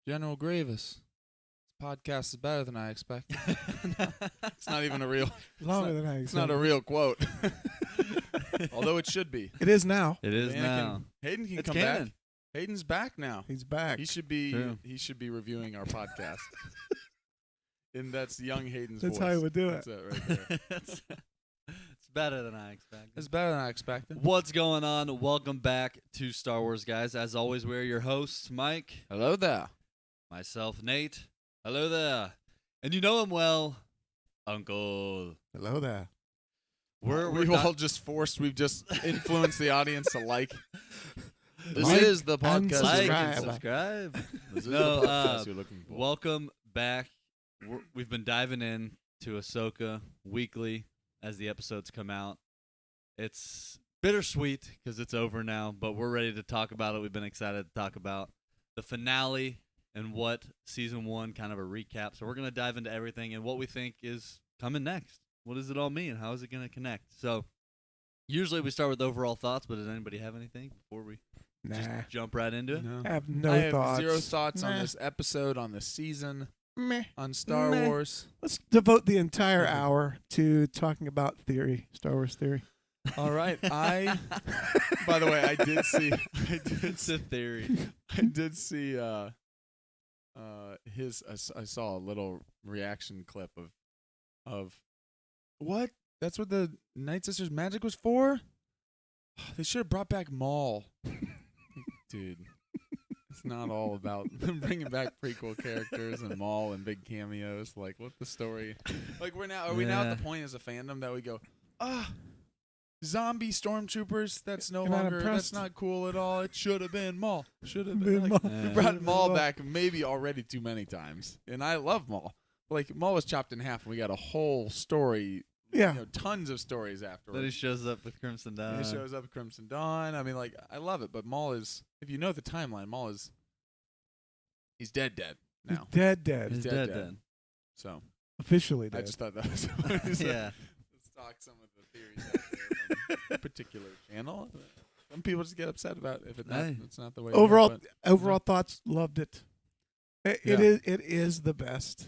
General Grievous. This podcast is better than I expected. It's not even a real. Longer than I It's not a real quote. Although it should be. It is now. It is now. Hayden can It's come canon. back. Hayden's back now. He's back. He should be. True. He should be reviewing our podcast. And that's young Hayden's That's voice. how he would do That's it. it right there. It's better than I expected. It's better than I expected. What's going on? Welcome back to Star Wars, guys. As always, we're your hosts, Mike, Hello there. myself, Nate. Hello there. And you know him well, Uncle. Hello there. We've all just forced. We've just influenced the audience to like. This Like is the and podcast. Like subscribe. and subscribe. This is No, the podcast you're looking for. Welcome back. We've been diving in to Ahsoka weekly as the episodes come out. It's bittersweet because it's over now, but we're ready to talk about it. We've been excited to talk about the finale and what season one, kind of a recap. So we're going to dive into everything and what we think is coming next. What does it all mean? How is it going to connect? So usually we start with overall thoughts, but does anybody have anything before we just Nah. jump right into it? No. I have no I have thoughts. zero thoughts on Meh. this episode, on this season, Meh. on Star Meh. Wars. Let's devote the entire hour to talking about theory, Star Wars theory. All right. By the way, I did see It's a theory. I did see I saw a little reaction clip of what? That's what the Night Sisters magic was for? They should have brought back Maul. Dude. It's not all about bringing back prequel characters and Maul and big cameos. Like, what the story? Like, are we now at the point as a fandom that we go, zombie stormtroopers? That's no You're not longer. That's impressed? not cool at all. It should have been Maul. Should have Been been. Like, Maul. we Yeah. brought Maul Maul. back maybe already too many times, and I love Maul. Like, Maul was chopped in half, and we got a whole story. Yeah. Tons of stories Then he afterwards. shows up with Crimson Dawn. And he shows up at Crimson Dawn. I mean, like, I love it, but Maul is. If you know the timeline, Maul is. He's dead He's now. dead. He's He's dead, dead. then. So Officially I dead. just thought that was. Yeah. Let's talk some of the theories out there from a particular channel. Some people just get upset about it if Hey. it's not the way. Overall, But, overall thoughts, loved it. It Yeah. is the best.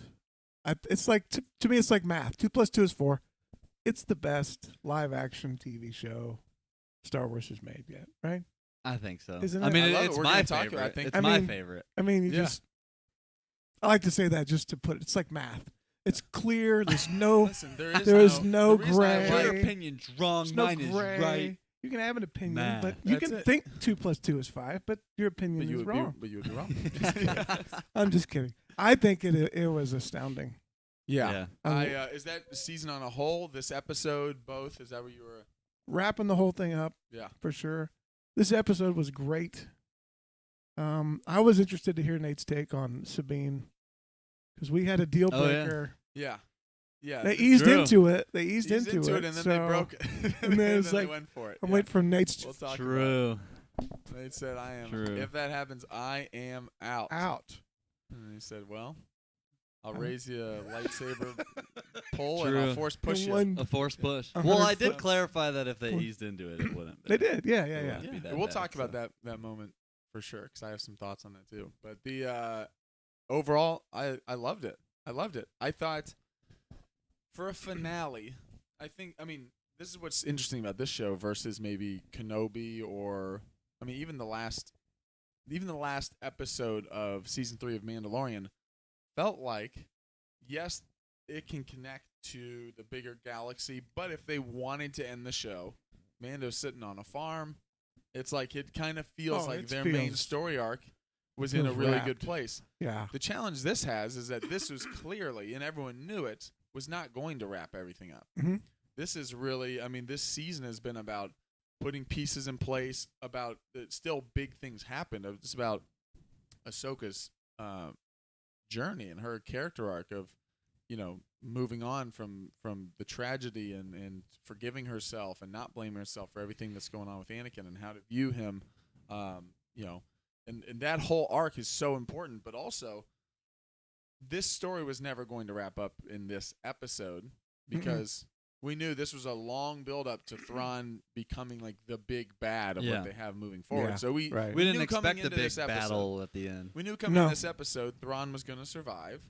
It's like to me, it's like math. 2 + 2 is 4. It's the best live action TV show Star Wars has made yet, right? I think so. Isn't I it? mean, I love it. it's We're my gonna talk favorite. about it. I think- It's I my mean- favorite. I mean, Yeah. I like to say that just to put it's like math. It's clear. There's no listen, there is no the reason I gray. Your like- opinion's wrong. there's no Mine gray. is right. You can have an opinion, Math. but you That's can it. think 2 + 2 is 5, but your opinion but you is would wrong. be, but you would be wrong. I'm just kidding. I think it was astounding. Yeah. Um, Is that season on a whole? This episode, both? Is that what you were? Wrapping the whole thing up Yeah. for sure. This episode was great. I was interested to hear Nate's take on Sabine because we had a deal Oh, yeah. breaker. Yeah. Yeah. They it's eased true. into it. They eased eased into it, and then so they broke it. and then it's they like, went for it. I'm Yeah. waiting for Nate's We'll talk True. about it. Nate said, "I am. True. If that happens, I am out." out. And he said, "Well, I'll I'm- raise you a lightsaber pull and I'll True. force push you." One- A force push. 100 Well, I did foot- clarify that if they foot- eased into it, it wouldn't. They did. Yeah. It Yeah. wouldn't be that We'll bad, talk about so. that moment for sure because I have some thoughts on that too. But the overall, I loved it. I thought for a finale, I mean, this is what's interesting about this show versus maybe Kenobi or even the last episode of season 3 of Mandalorian felt like, yes, it can connect to the bigger galaxy, but if they wanted to end the show, Mando's sitting on a farm. It's like it kind of feels like their main story arc was in a feels really wrapped. good place. Yeah. The challenge this has is that this was clearly, and everyone knew it, was not going to wrap everything up. Mm-hmm. This is really, this season has been about putting pieces in place, about still big things happened. It's about Ahsoka's journey and her character arc of, moving on from the tragedy and forgiving herself and not blaming herself for everything that's going on with Anakin and how to view him, and that whole arc is so important. But also, this story was never going to wrap up in this episode because we knew this was a long build up to Thrawn becoming like the big bad of Yeah. what they have moving forward. Yeah, So we right. We didn't knew coming expect the into big this episode- battle at the end. We knew coming No. in this episode, Thrawn was going to survive,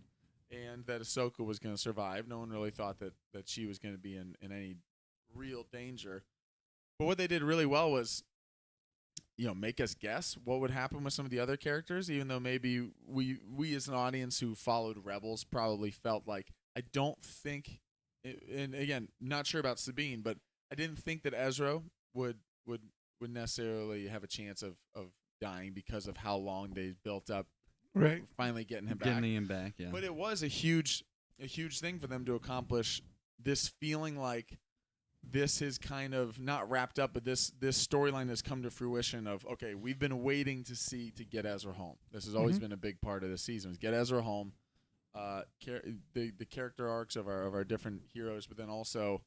and that Ahsoka was going to survive. No one really thought that she was going to be in any real danger. But what they did really well was, make us guess what would happen with some of the other characters, even though maybe we as an audience who followed Rebels probably felt like, I don't think, and again, not sure about Sabine, but I didn't think that Ezra would necessarily have a chance of dying because of how long they built up Right. finally getting him back. Getting him back, yeah. But it was a huge thing for them to accomplish, this feeling like this is kind of not wrapped up, but this storyline has come to fruition of, okay, we've been waiting to get Ezra home. This has always been a big part of the season, is get Ezra home. The character arcs of our different heroes, but then also,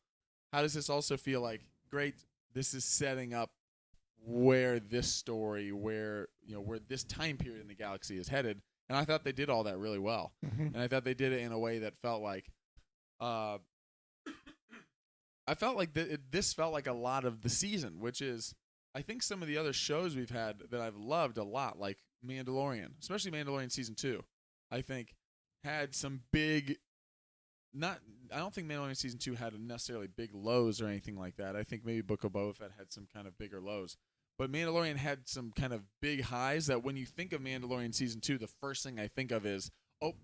how does this also feel like, great, this is setting up where this story, where this time period in the galaxy is headed. And I thought they did all that really well. Mm-hmm. And I thought they did it in a way that felt like, I felt like this felt like a lot of the season, which is, I think some of the other shows we've had that I've loved a lot, like Mandalorian, especially Mandalorian Season 2, I think had some big, I don't think Mandalorian Season 2 had necessarily big lows or anything like that. I think maybe Book of Boba Fett had some kind of bigger lows. But Mandalorian had some kind of big highs that when you think of Mandalorian Season 2, the first thing I think of is,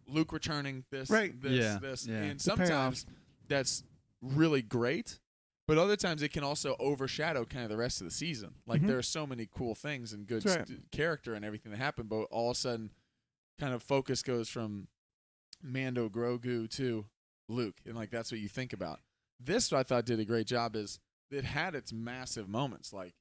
Luke returning, this. Yeah, And The sometimes that's really great, but other times it can also overshadow kind of the rest of the season. Like, there are so many cool things and good That's right. character and everything that happened, but all of a sudden kind of focus goes from Mando Grogu to Luke, and like that's what you think about. This, I thought, did a great job, is it had its massive moments, like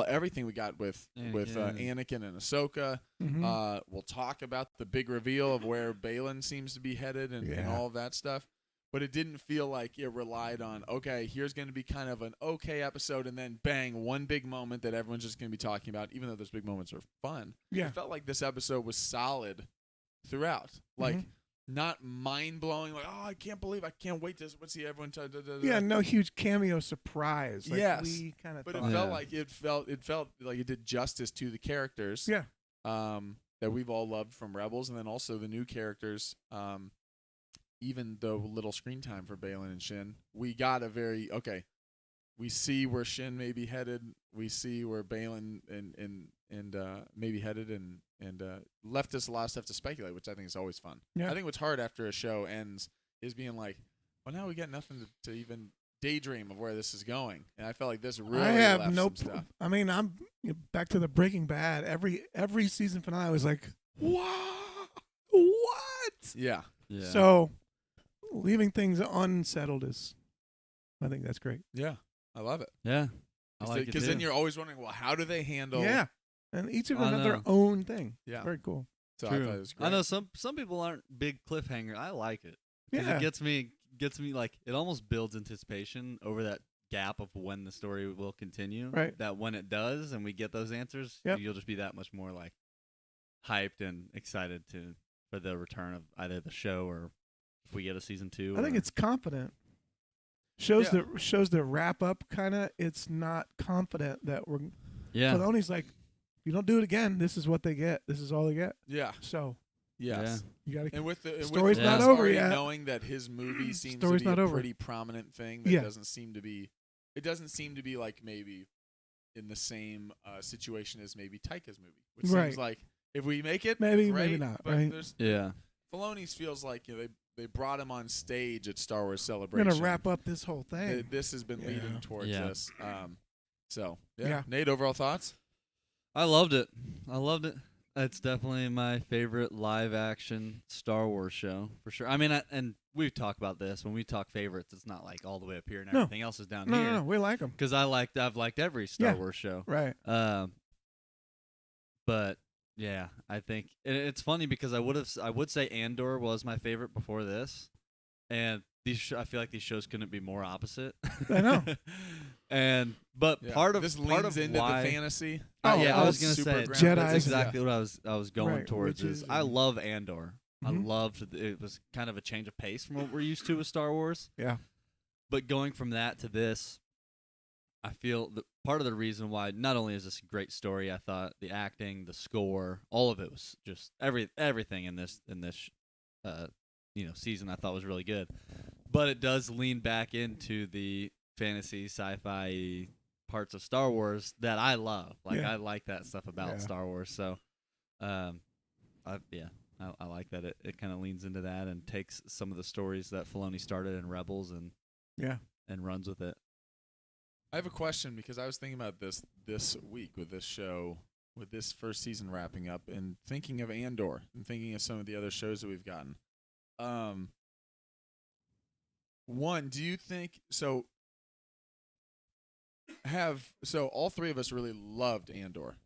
everything we got with Anakin and Ahsoka. Mm-hmm. We'll talk about the big reveal of where Balin seems to be headed and all of that stuff. But it didn't feel like it relied on, okay, here's going to be kind of an okay episode, and then bang, one big moment that everyone's just going to be talking about, even though those big moments are fun. Yeah. It felt like this episode was solid throughout. Like, not mind-blowing, like, I can't wait to see everyone. Yeah, no huge cameo surprise. Like, Yes. we kind of But thought. it felt like it felt like it did justice to the characters. Yeah. That we've all loved from Rebels, and then also the new characters. Even though little screen time for Balin and Shin, we got a very we see where Shin may be headed. We see where Balin and maybe headed, and left us a lot of stuff to speculate, which I think is always fun. Yeah. I think what's hard after a show ends is being like, well, now we got nothing to even daydream of where this is going. And I felt like this really I have left no. some stuff. I mean, I'm back to the Breaking Bad. Every season finale was like, wow, what? Yeah. Yeah. So leaving things unsettled I think that's great. Yeah. I love it. yeah. I like it Because too. then you're always wondering, well, how do they handle? Yeah, and each of them I have their know. own thing. Yeah. Very cool. So True. I thought it was great. I know some people aren't big cliffhanger. I like it. 'Cause Yeah, it gets me like, it almost builds anticipation over that gap of when the story will continue. Right. That when it does and we get those answers, Yep. you'll just be that much more like hyped and excited for the return of either the show or if we get a season 2. I think it's confident. Shows the wrap up kind of. It's not confident that we're. yeah. Filoni's like, if you don't do it again, this is what they get. This is all they get. Yeah. So Yes. you got to. And with the Story's not us over already yet. knowing that his movie seems Story's to be not a over. pretty prominent thing that Yeah. doesn't seem to be. It doesn't seem to be like maybe in the same situation as maybe Taika's movie, which Right. seems like if we make it, Maybe, great, maybe not, But right? there's Yeah. Filoni's feels like they brought him on stage at Star Wars We're Celebration. gonna wrap up this whole thing. This has been leading Yeah. towards Yeah. this. So Yeah. Nate, overall thoughts? I loved it. It's definitely my favorite live action Star Wars show for sure. I mean, and we've talked about this when we talk favorites. It's not like all the way up here and No. everything else is down No, here. no, we like them. Because I've liked every Star Yeah. Wars show. Right. But yeah, I think it's funny because I would say Andor was my favorite before this, and I feel like these shows couldn't be more opposite. I know. But Yeah. part of this part leans of into why, the fantasy. Oh, yeah, I was super gonna say grounded. that's Jedis. exactly what I was going Right, towards. witches Is I and- love Andor. I Mhm. loved it was kind of a change of pace from what we're used to with Star Wars. Yeah. But going from that to this, I feel that part of the reason why not only is this a great story, I thought the acting, the score, all of it was just everything in this season I thought was really good. But it does lean back into the fantasy, sci-fi parts of Star Wars that I love. Like I like that stuff about Star Wars. So, I like that it kind of leans into that and takes some of the stories that Filoni started in Rebels and runs with it. I have a question because I was thinking about this week with this show, with this first season wrapping up, and thinking of Andor and thinking of some of the other shows that we've gotten. One, do you think so? All three of us really loved Andor.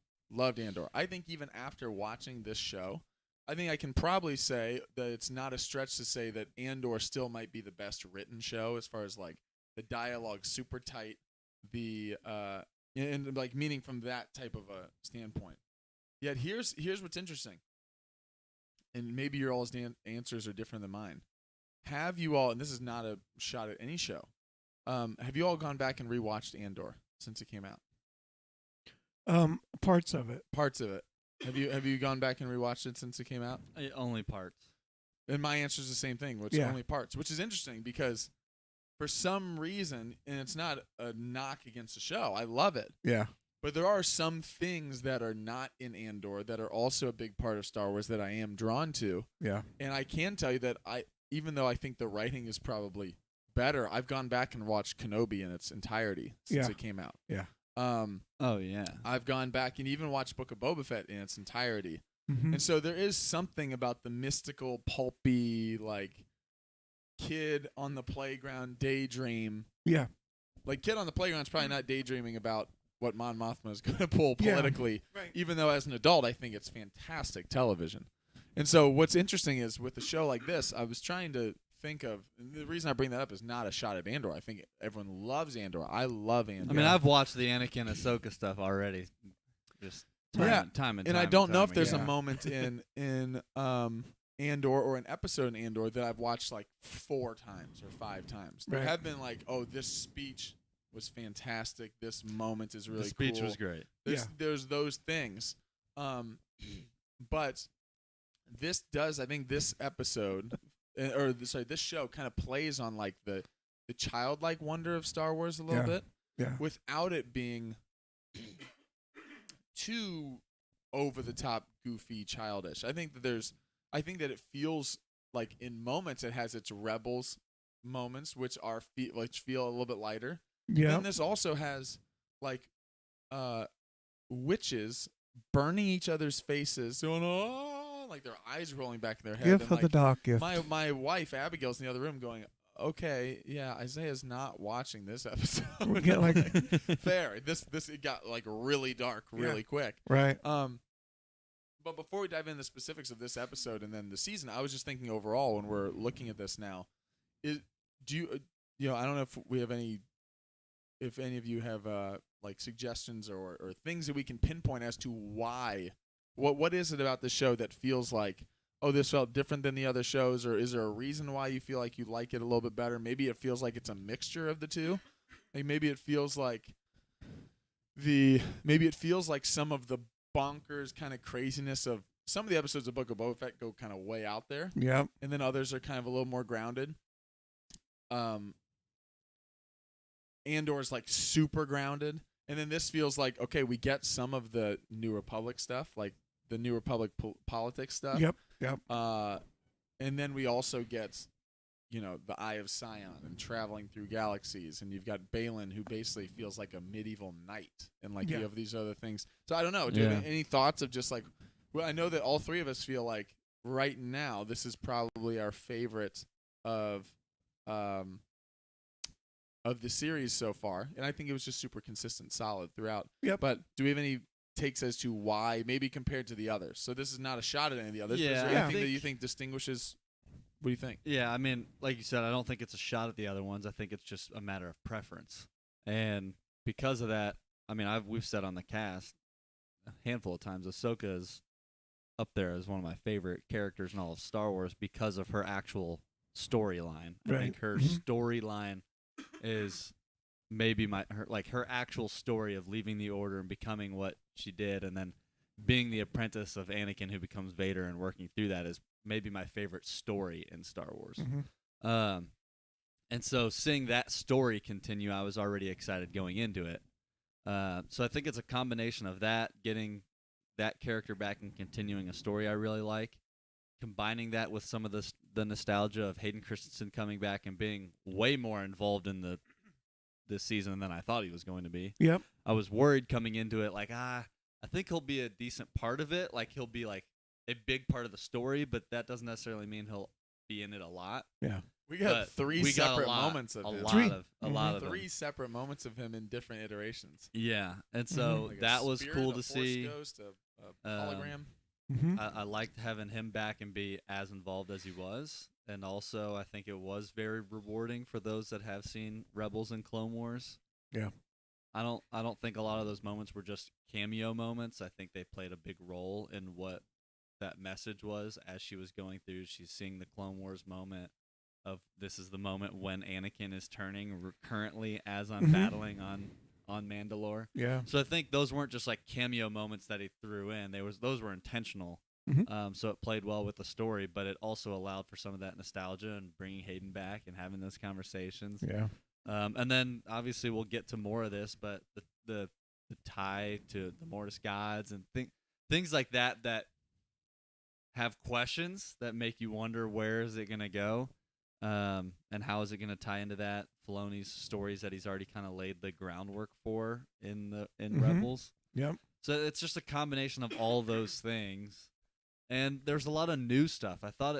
I think even after watching this show, I think I can probably say that it's not a stretch to say that Andor still might be the best written show as far as like the dialogue super tight, and like meaning from that type of a standpoint. Yet here's what's interesting, and maybe your all's answers are different than mine. Have you all, and this is not a shot at any show, have you all gone back and rewatched Andor since it came out? Parts of it. Have you gone back and rewatched it since it came out? Only parts. And my answer is the same thing, which is only parts, which is interesting because for some reason, and it's not a knock against the show, I love it. Yeah. But there are some things that are not in Andor that are also a big part of Star Wars that I am drawn to. Yeah. And I can tell you that even though I think the writing is probably better, I've gone back and watched Kenobi in its entirety since it came out. Yeah. I've gone back and even watched Book of Boba Fett in its entirety. Mm-hmm. And so there is something about the mystical, pulpy, like kid on the playground daydream. Yeah. Like kid on the playground is probably not daydreaming about what Mon Mothma is going to pull politically, even though as an adult I think it's fantastic television. And so what's interesting is with a show like this, I was trying to think of, and the reason I bring that up is not a shot at Andor. I think everyone loves Andor. I love Andor. I mean, I've watched the Anakin Ahsoka stuff already. Just time and I don't know if there's a moment in Andor or an episode in Andor that I've watched like 4 times or 5 times. There have been like, oh, this speech was fantastic. This moment is really cool. The speech was great. There's those things. But this does, I think this episode, this show kind of plays on like the childlike wonder of Star Wars a little bit. Yeah. Without it being too over the top, goofy, childish. I think that it feels like in moments it has its Rebels moments, which feel a little bit lighter. Yeah. And this also has like witches burning each other's faces, doing like their eyes rolling back in their head. Gift of the dark gift. My wife Abigail's in the other room going, okay, yeah, Isaiah's not watching this episode. We get like fair. This it got like really dark really quick. Right. But before we dive into the specifics of this episode and then the season, I was just thinking overall when we're looking at this now, I don't know if any of you have like suggestions or things that we can pinpoint as to why. What is it about the show that feels like, oh, this felt different than the other shows, or is there a reason why you feel like you like it a little bit better? Maybe it feels like it's a mixture of the two. Like maybe it feels like some of the bonkers kind of craziness of some of the episodes of Book of Boba Fett go kind of way out there. Yeah. And then others are kind of a little more grounded. Andor's like super grounded. And then this feels like, okay, we get some of the New Republic stuff, like the New Republic politics stuff. Yep. And then we also get, the Eye of Sion and traveling through galaxies. And you've got Balin, who basically feels like a medieval knight. And like you have these other things. So I don't know. Do you have any thoughts of just like, well, I know that all three of us feel like right now this is probably our favorite of the series so far, and I think it was just super consistent, solid throughout. Yep. But do we have any takes as to why, maybe compared to the others? So this is not a shot at any of the others. Yeah, but is there anything that you think distinguishes? What do you think? Yeah, I mean, like you said, I don't think it's a shot at the other ones. I think it's just a matter of preference, and because of that, I mean, we've said on the cast a handful of times, Ahsoka is up there as one of my favorite characters in all of Star Wars because of her actual storyline. I think her storyline is maybe her actual story of leaving the Order and becoming what she did, and then being the apprentice of Anakin who becomes Vader and working through that is maybe my favorite story in Star Wars. Mm-hmm. And so seeing that story continue, I was already excited going into it. So I think it's a combination of that, getting that character back and continuing a story I really like, combining that with some of the nostalgia of Hayden Christensen coming back and being way more involved in this season than I thought he was going to be. Yep. I was worried coming into it, like, I think he'll be a decent part of it. Like, he'll be like a big part of the story, but that doesn't necessarily mean he'll be in it a lot. Yeah. We got three separate moments of him. A lot of three separate moments of him in different iterations. Yeah, and so Like that was spirit, cool a to Force see. Ghost, a hologram. Mm-hmm. I liked having him back and be as involved as he was, and also I think it was very rewarding for those that have seen Rebels and Clone Wars. Yeah. I don't think a lot of those moments were just cameo moments. I think they played a big role in what that message was as she was going through. She's seeing the Clone Wars moment of this is the moment when Anakin is turning currently as I'm battling on Mandalore. Yeah. So I think those weren't just like cameo moments that he threw in. Those were intentional. So it played well with the story, but it also allowed for some of that nostalgia and bringing Hayden back and having those conversations. Yeah. And then obviously we'll get to more of this, but the tie to the Mortis gods and things like that have questions that make you wonder where is it going to go, and how is it going to tie into that Filoni's stories that he's already kind of laid the groundwork for in Rebels. Yep. So it's just a combination of all those things, and there's a lot of new stuff. I thought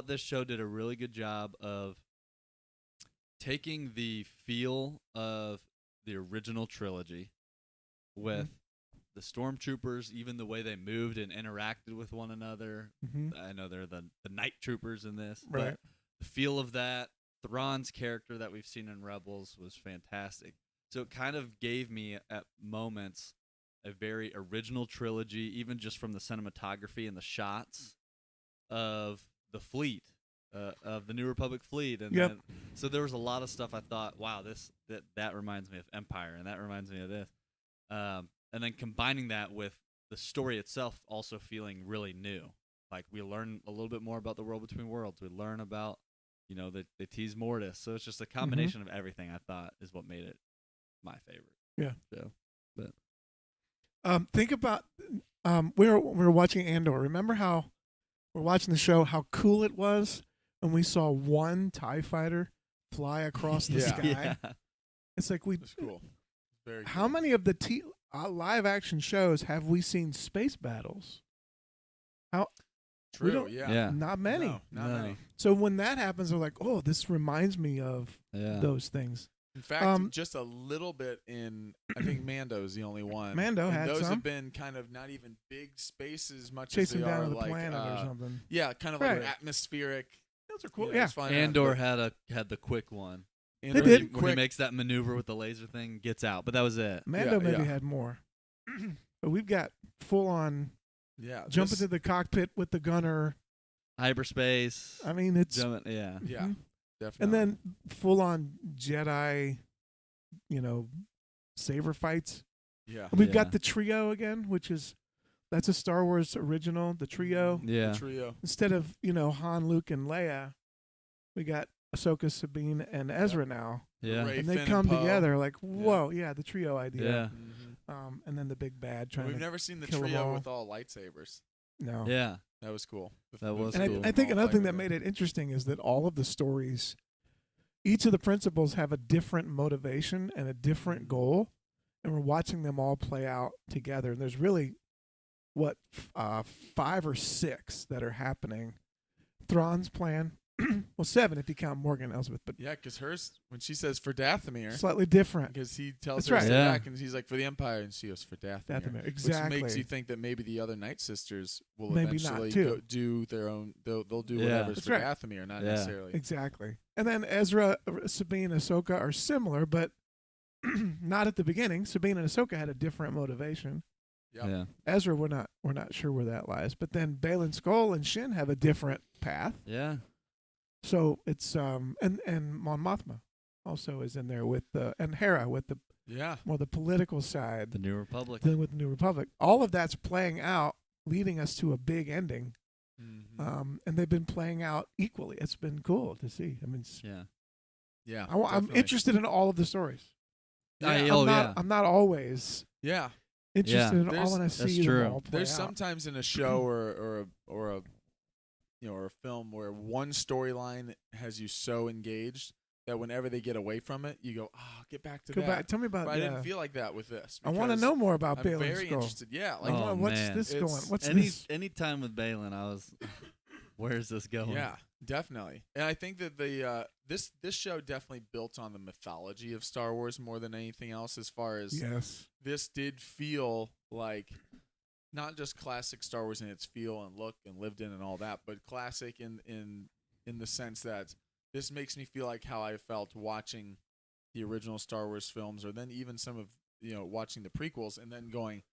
this show did a really good job of taking the feel of the original trilogy with the stormtroopers, even the way they moved and interacted with one another. I know they're the night troopers in this, Right. but the feel of that, Thrawn's character that we've seen in Rebels was fantastic. So it kind of gave me at moments a very original trilogy, even just from the cinematography and the shots of the fleet. Of the New Republic fleet, and so there was a lot of stuff I thought, wow, that reminds me of Empire, and that reminds me of this, and then combining that with the story itself also feeling really new. Like we learn a little bit more about the world between worlds. We learn about, they tease Mortis. So it's just a combination of everything. I thought is what made it my favorite. Yeah. So, but think about we were watching Andor. Remember how we're watching the show? How cool it was. And we saw one TIE fighter fly across the sky. Yeah. It's like That's cool. Very how cool. many of the live action shows have we seen space battles? True, don't- yeah. Yeah. Not many. No, not No. many. So when that happens, they're like, oh, this reminds me of Yeah. those things. In fact, just a little bit in, I think Mando's the only one. Mando and had those some. have been kind of not even big spaces as much Chasing as they down are the like planet or something. Yeah, kind of Right. like atmospheric. Those are cool. Yeah, Yeah. it's fine. Andor had the quick one. Andor did. had Where he makes that maneuver with the laser thing, gets out, but that was it. Mando maybe yeah. had more. But we've got full on Yeah, jump this- into the cockpit with the gunner. Hyperspace. I mean, it's Yeah. Yeah, Mhm. definitely. And then full on Jedi, saber fights. yeah, And we've Yeah. got the trio again, that's a Star Wars original, the trio. Yeah. the trio. Instead of, Han, Luke, and Leia, we got Ahsoka, Sabine, and Ezra now. Yeah. Ray, And they Finn, come Poe. together like, whoa, yeah, the trio idea. Yeah. And then the big bad trying We've to never seen the kill 'em trio all. with all lightsabers. no. Yeah. That was cool. That was And cool. I think All another thing fighting that made it interesting is that all of the stories, each of the principals have a different motivation and a different goal, and we're watching them all play out together. And there's really, 5 or 6 that are happening. Thrawn's plan, well, 7 if you count Morgan and Elsbeth, but Yeah, because hers, when she says for Dathomir, slightly different. because he tells That's her right. to stay Yeah. back, and he's like, for the Empire, and she goes, for Dathomir. Dathomir, exactly. Which makes you think that maybe the other Night Sisters will Maybe not, eventually too. do their own, they'll do Yeah. whatever's That's for right. Dathomir, not Yeah. necessarily. Exactly. And then Ezra, Sabine, and Ahsoka are similar, but not at the beginning. Sabine and Ahsoka had a different motivation. Yeah. Yeah. Ezra, we're not sure where that lies. But then Baylan Skoll and Shin have a different path. Yeah. So it's and Mon Mothma also is in there with and Hera with the Yeah. more the political side, The New Republic. dealing with the New Republic. All of that's playing out, leading us to a big ending. Mm-hmm. And they've been playing out equally. It's been cool to see. I mean, Yeah. Yeah. I'm definitely. interested in all of the stories. Yeah. I'm not always Yeah. interested in all There's- when I that's see true. them all play There's out. sometimes in a show or a or a film where one storyline has you so engaged that whenever they get away from it, you go, get back to Go that. back. Tell me about. But I didn't feel like that with this. I want to because know more about I'm Balin's very Scroll. interested. Yeah, Like, Oh, what's man. this It's- going? What's Any this? any time with Balin, I was, where's this going? yeah, definitely. And I think that the this show definitely built on the mythology of Star Wars more than anything else. As far as Yes. this did feel like not just classic Star Wars in its feel and look and lived in and all that, but classic in the sense that this makes me feel like how I felt watching the original Star Wars films, or then even some of watching the prequels, and then going,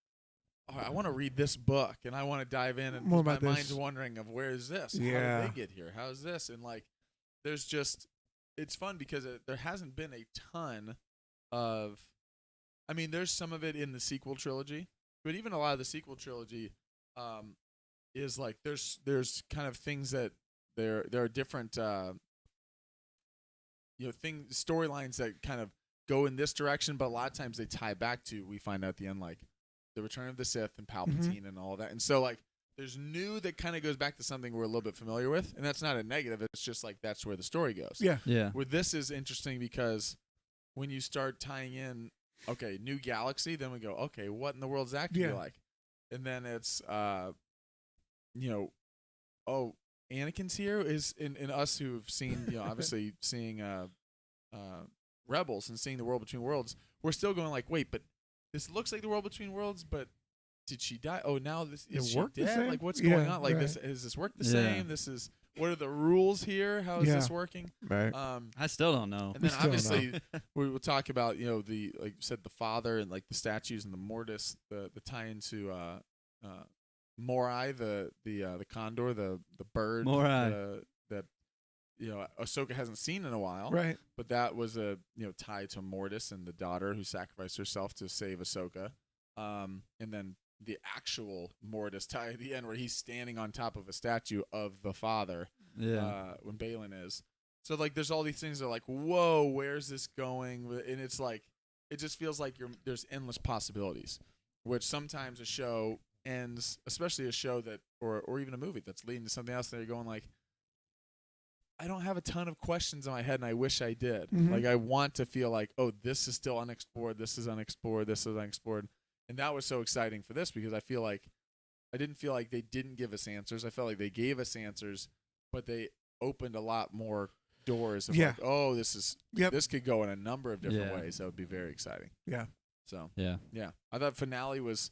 I want to read this book and I want to dive in, and More my about mind's this. wondering of where is this? Yeah. How did they get here? How is this? And like, there's just it's fun because there hasn't been a ton of. I mean, there's some of it in the sequel trilogy, but even a lot of the sequel trilogy is like there's kind of things that there are different storylines that kind of go in this direction, but a lot of times they tie back to, we find out at the end, like the Return of the Sith and Palpatine and all that. And so like there's new that kind of goes back to something we're a little bit familiar with, and that's not a negative. It's just like that's where the story goes. Yeah. Yeah. Where this is interesting because when you start tying in, okay, new galaxy, then we go, okay, what in the world is that gonna be like? And then it's Anakin's here is in us who've seen, obviously seeing Rebels and seeing the World Between Worlds, we're still going like, wait, but this looks like the World Between Worlds, but did she die? Oh, now this is she work the dead? same? Like, what's going Yeah, on? Like, right. this work the Yeah. same? What are the rules here? How is Yeah. this working? Right. I still don't know. And then still don't obviously we will talk about the, like you said, the father and like the statues and the Mortis, the tie into Morai, the condor, the bird, Morai. that Ahsoka hasn't seen in a while, Right. but that was a tie to Mortis and the daughter who sacrificed herself to save Ahsoka, and then the actual Mortis tie at the end where he's standing on top of a statue of the father, when Balin is. So like there's all these things that are like, whoa, where's this going? And it's like it just feels like there's endless possibilities, which sometimes a show ends, especially a show that or even a movie that's leading to something else, and you're going like, I don't have a ton of questions in my head, and I wish I did. Mhm. Like I want to feel like, oh, this is still unexplored, this is unexplored, this is unexplored. And that was so exciting for this because I didn't feel like they didn't give us answers. I felt like they gave us answers, but they opened a lot more doors of Yeah. like, oh, this could go in a number of different Yeah. ways. That would be very exciting. Yeah. So Yeah. I thought finale was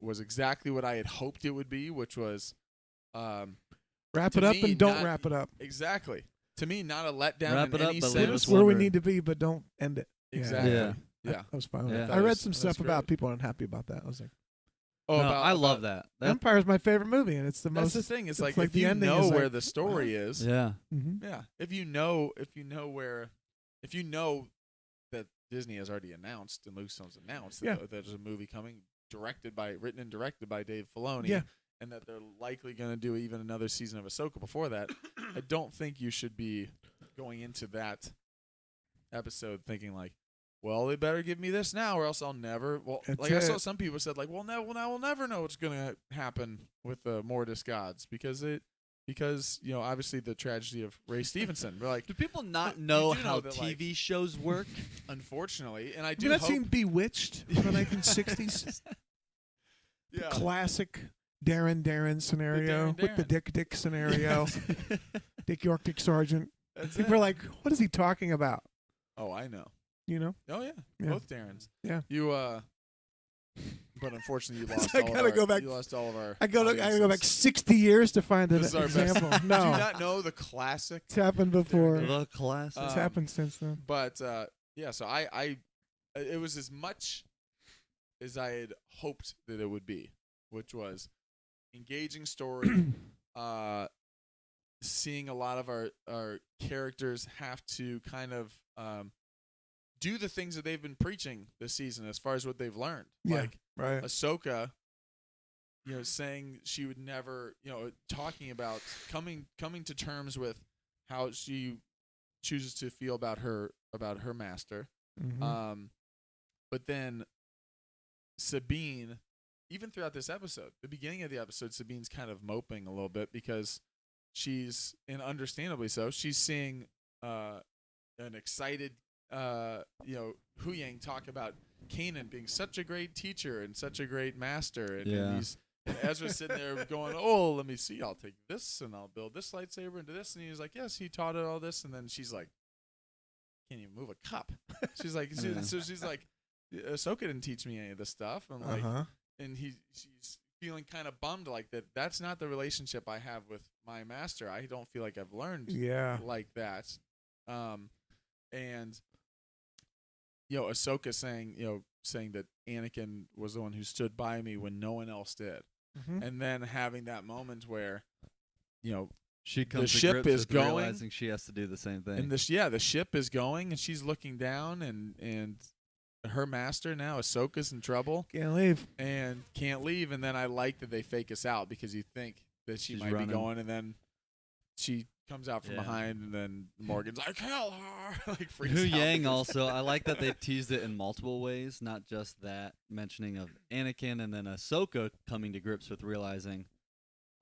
exactly what I had hoped it would be, which was Wrap to it up me, and don't not- wrap it up. exactly, to me, not a letdown Wrap in it up, any but sense. leave Put us us where we wondering. need to be, but don't end it. Exactly. Yeah. Yeah. That was fine. with Yeah. that. I I read was- some that's stuff about great. people unhappy about that. I was like, Oh, No, about, I love about- that. Empire's my favorite movie, and it's the That's most. the thing. It's it's like, like if the you ending know is where like, the story is, Yeah. Mm-hmm. yeah. If you know that Disney has already announced and Lucasfilm's announced that there's a movie coming, written and directed by Dave Filoni, Yeah. and that they're likely going to do even another season of Ahsoka before that, I don't think you should be going into that episode thinking like, well, they better give me this now, or else I'll never. Well, That's like I saw it. some people said, like, well, now we'll never know what's going to happen with the Mortis gods because obviously the tragedy of Ray Stevenson. We're like, Do people not You know do know how that, like- TV shows work? unfortunately, and I Have do you not hope. seen Bewitched from the 1960s? Yeah. Classic Darren scenario Darren with the Darren. Dick scenario. Dick York, Dick Sargent. That's People are it. like, what is he talking about? Oh, I know. You know? Oh yeah, Yeah. both Darrens. Yeah. You but unfortunately you lost. I all of gotta our, go back- You lost all of our. I gotta go back audiences. 60 years to find an This is our best- example. Do No, you not know the classic? it's happened before. The classic. It's Um, happened since then. But yeah, so it was as much as I had hoped that it would be, which was engaging story, seeing a lot of our characters have to kind of do the things that they've been preaching this season as far as what they've learned. Yeah, Like right. Ahsoka, saying she would never, talking about coming to terms with how she chooses to feel about her master. Mm-hmm. But then Sabine, even throughout this episode, the beginning of the episode, Sabine's kind of moping a little bit because she's, and understandably so, she's seeing an excited, Hu Yang talk about Kanan being such a great teacher and such a great master, and Ezra's sitting there going, "Oh, let me see. I'll take this and I'll build this lightsaber into this." And he's like, "Yes, he taught it all this." And then she's like, "Can't even move a cup." She's like, so she's like, "Ahsoka didn't teach me any of this stuff." And like, and she's feeling kind of bummed like that. That's not the relationship I have with my master. I don't feel like I've learned like that. And Ahsoka saying that Anakin was the one who stood by me when no one else did. Mm-hmm. And then having that moment where, she comes the to ship grips is with going, realizing she has to do the same thing. and the ship is going, and she's looking down, and her master now, Ahsoka's in trouble. Can't leave. And can't leave. And then I like that they fake us out because you think that she's might running. be going, and then she comes out from behind, and then Morgan's like, "Kill her!" Like freaks Hu out. Yang also, I like that they teased it in multiple ways, not just that mentioning of Anakin and then Ahsoka coming to grips with realizing,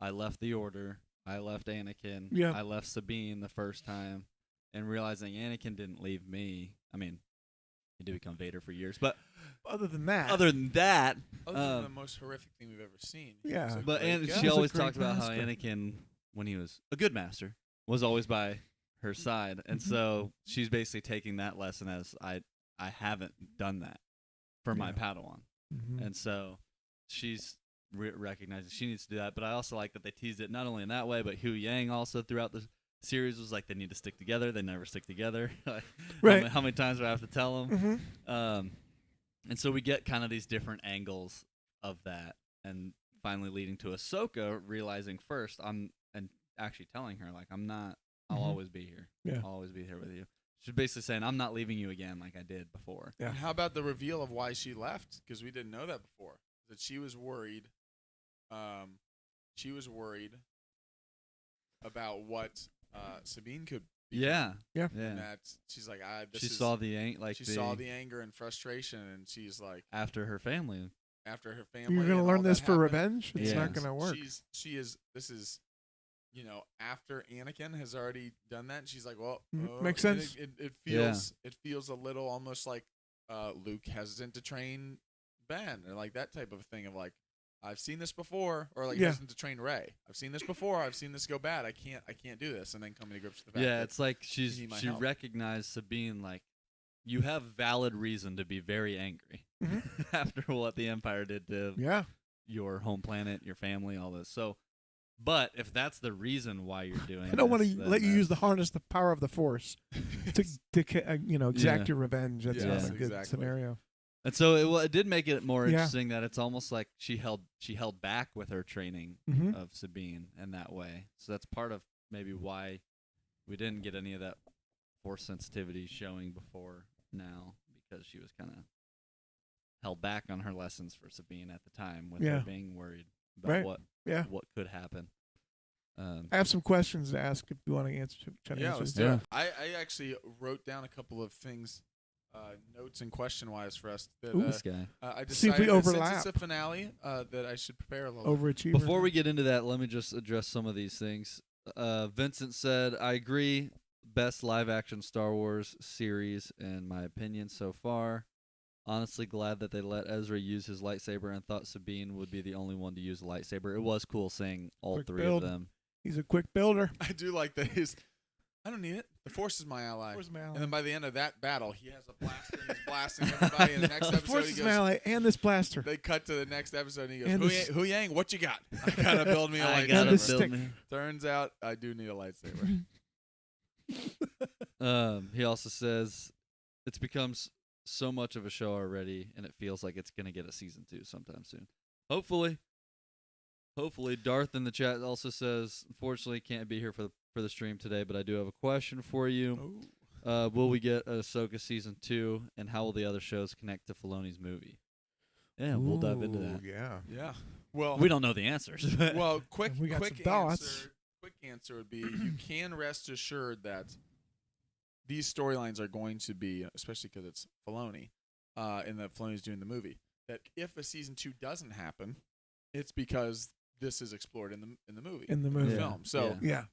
I left the Order, I left Anakin, I left Sabine the first time, and realizing Anakin didn't leave me. I mean, he did become Vader for years, but other than that, other than the most horrific thing we've ever seen. Yeah, but she always talked about how Anakin, when he was a good master, was always by her side, and so she's basically taking that lesson as I haven't done that for my Padawan, and so she's recognizing she needs to do that. But I also like that they teased it not only in that way, but Hu Yang also throughout the series was like they need to stick together. They never stick together. Right? How many times do I have to tell them? And so we get kind of these different angles of that, and finally leading to Ahsoka realizing first and actually telling her, like, I'm not, I'll always be here. Yeah. I'll always be here with you. She's basically saying, I'm not leaving you again like I did before. Yeah. And how about the reveal of why she left? Because we didn't know that before. That she was worried. She was worried about what Sabine could become. Yeah. And that she's like, she saw the anger and frustration, and she's like, after her family. You're gonna learn this for revenge? It's not gonna work. This is after Anakin has already done that, and she's like, well, makes sense. It feels a little almost like Luke hesitant to train Ben, or like that type of thing of like, I've seen this before, or like hesitant to train Rey. I've seen this before. I've seen this go bad. I can't do this, and then coming to grips with the fact. Yeah, it's like she recognized Sabine, like, you have valid reason to be very angry after what the Empire did to your home planet, your family, all this. So, but if that's the reason why you're doing, I don't want to let you use the power of the Force to exact your revenge. That's not a good scenario. And so it did make it more interesting that it's almost like she held back with her training of Sabine in that way. So that's part of maybe why we didn't get any of that Force sensitivity showing before now, because she was kind of held back on her lessons for Sabine at the time with her being worried about what could happen. I have some questions to ask if you want to answer. Let's do it. I actually wrote down a couple of things, notes and question-wise for us. This guy. I decided see if we overlap. Since it's a finale, that I should prepare a little. Overachiever. Before we get into that, let me just address some of these things. Vincent said, I agree. Best live-action Star Wars series, in my opinion, so far. Honestly glad that they let Ezra use his lightsaber, and thought Sabine would be the only one to use a lightsaber. It was cool seeing all three of them. He's a quick builder. I do like that. I don't need it. The Force is my ally. And then by the end of that battle, he has a blaster and he's blasting everybody. In the next episode, the Force is my ally and this blaster. They cut to the next episode, and he goes, Hu Yang, what you got? I gotta build me a lightsaber. Turns out I do need a lightsaber. He also says it's become so much of a show already, and it feels like it's gonna get a season 2 sometime soon. Hopefully. Darth in the chat also says, unfortunately, can't be here for for the stream today, but I do have a question for you. Oh. Will we get Ahsoka season 2, and how will the other shows connect to Filoni's movie? Yeah, we'll dive into that. Yeah. Yeah. Well, We don't know the answers. but- well, quick We got quick some thoughts. answer. Quick answer would be you can rest assured that these storylines are going to be, especially because it's Filoni, and that Filoni's doing the movie. That if a season 2 doesn't happen, it's because this is explored in the movie, In the movie. film. So, Yeah.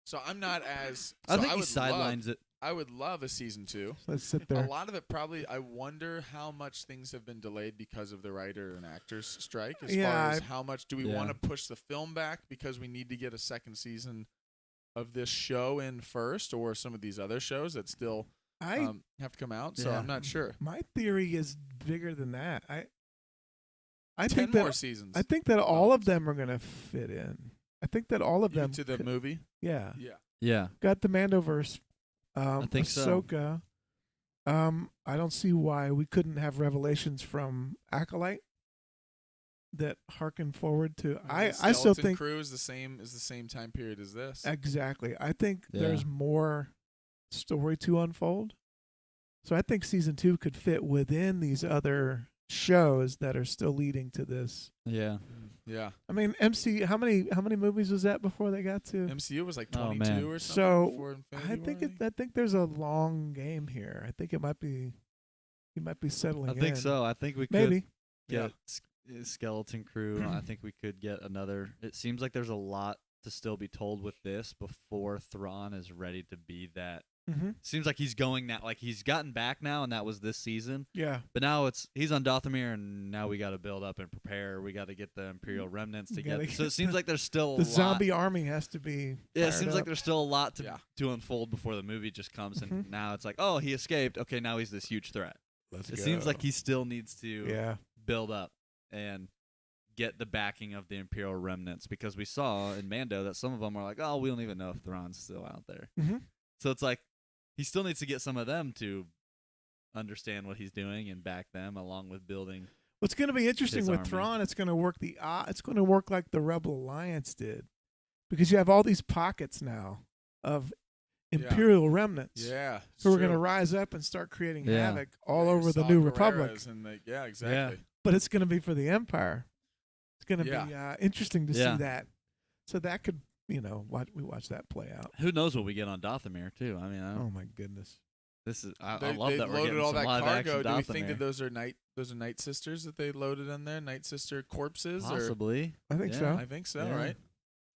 so I'm not as. I so think he would sidelines it. I would love a season 2. Let's sit A there. lot of it probably. I wonder how much things have been delayed because of the writer and actors strike. As Yeah, far as how much do we Yeah. want to push the film back because we need to get a second season of this show in first, or some of these other shows that still I have to come out. So Yeah. I'm not sure. my theory is bigger than that. I 10 think more that seasons. I think that all of them are gonna fit in. I think that all of them to the could- movie. Yeah. Yeah. Yeah. Got the Mandoverse. I think so. Ahsoka. I don't see why we couldn't have revelations from Acolyte that harken forward to. I still Skeleton think Crew is the same time period as this. exactly. I think Yeah. there's more story to unfold. So I think season 2 could fit within these other shows that are still leading to this. Yeah. Yeah. I mean, how many movies was that before they got to? MCU was like Oh, 22 man. or something. So, before Infinity I think War, I think there's a long game here. I think it might be. He might be settling. I think in. so. I think we could Maybe. get Skeleton Crew. I think we could get another. It seems like there's a lot to still be told with this before Thrawn is ready to be that. Mm-hmm. Seems like he's going now. Like he's gotten back now, and that was this season. Yeah. But now he's on Dathomir, and now we got to build up and prepare. We got to get the Imperial remnants You gotta together. So get it seems like there's still The a lot. zombie army has to be. Yeah, it fired seems like up. there's still a lot Yeah. to unfold before the movie just comes, and Mhm. now it's like, oh, he escaped. Okay, now he's this huge threat. Let's It seems like he still needs to Yeah. build up and get the backing of the Imperial remnants, because we saw in Mando that some of them are like, oh, we don't even know if Thrawn's still out there. Mm-hmm. So it's like he still needs to get some of them to understand what he's doing and back them, along with building. What's going to be interesting His with army. Thrawn? It's going to work it's going to work like the Rebel Alliance did, because you have all these pockets now of Imperial remnants Yeah. who are going to rise up and start creating Yeah. havoc all over the New Republic. Yeah, exactly. But it's going to be for the Empire. It's going to Yeah. be interesting to Yeah. see that. So that could, we watch that play out. Who knows what we get on Dathomir too? I mean, Oh my goodness! this is I They love that we're loaded getting all some that live cargo. action Do we think Dathomir. that those are night sisters that they loaded in there? Night sister corpses? Possibly. I think Yeah. so. I think so. Yeah. Right.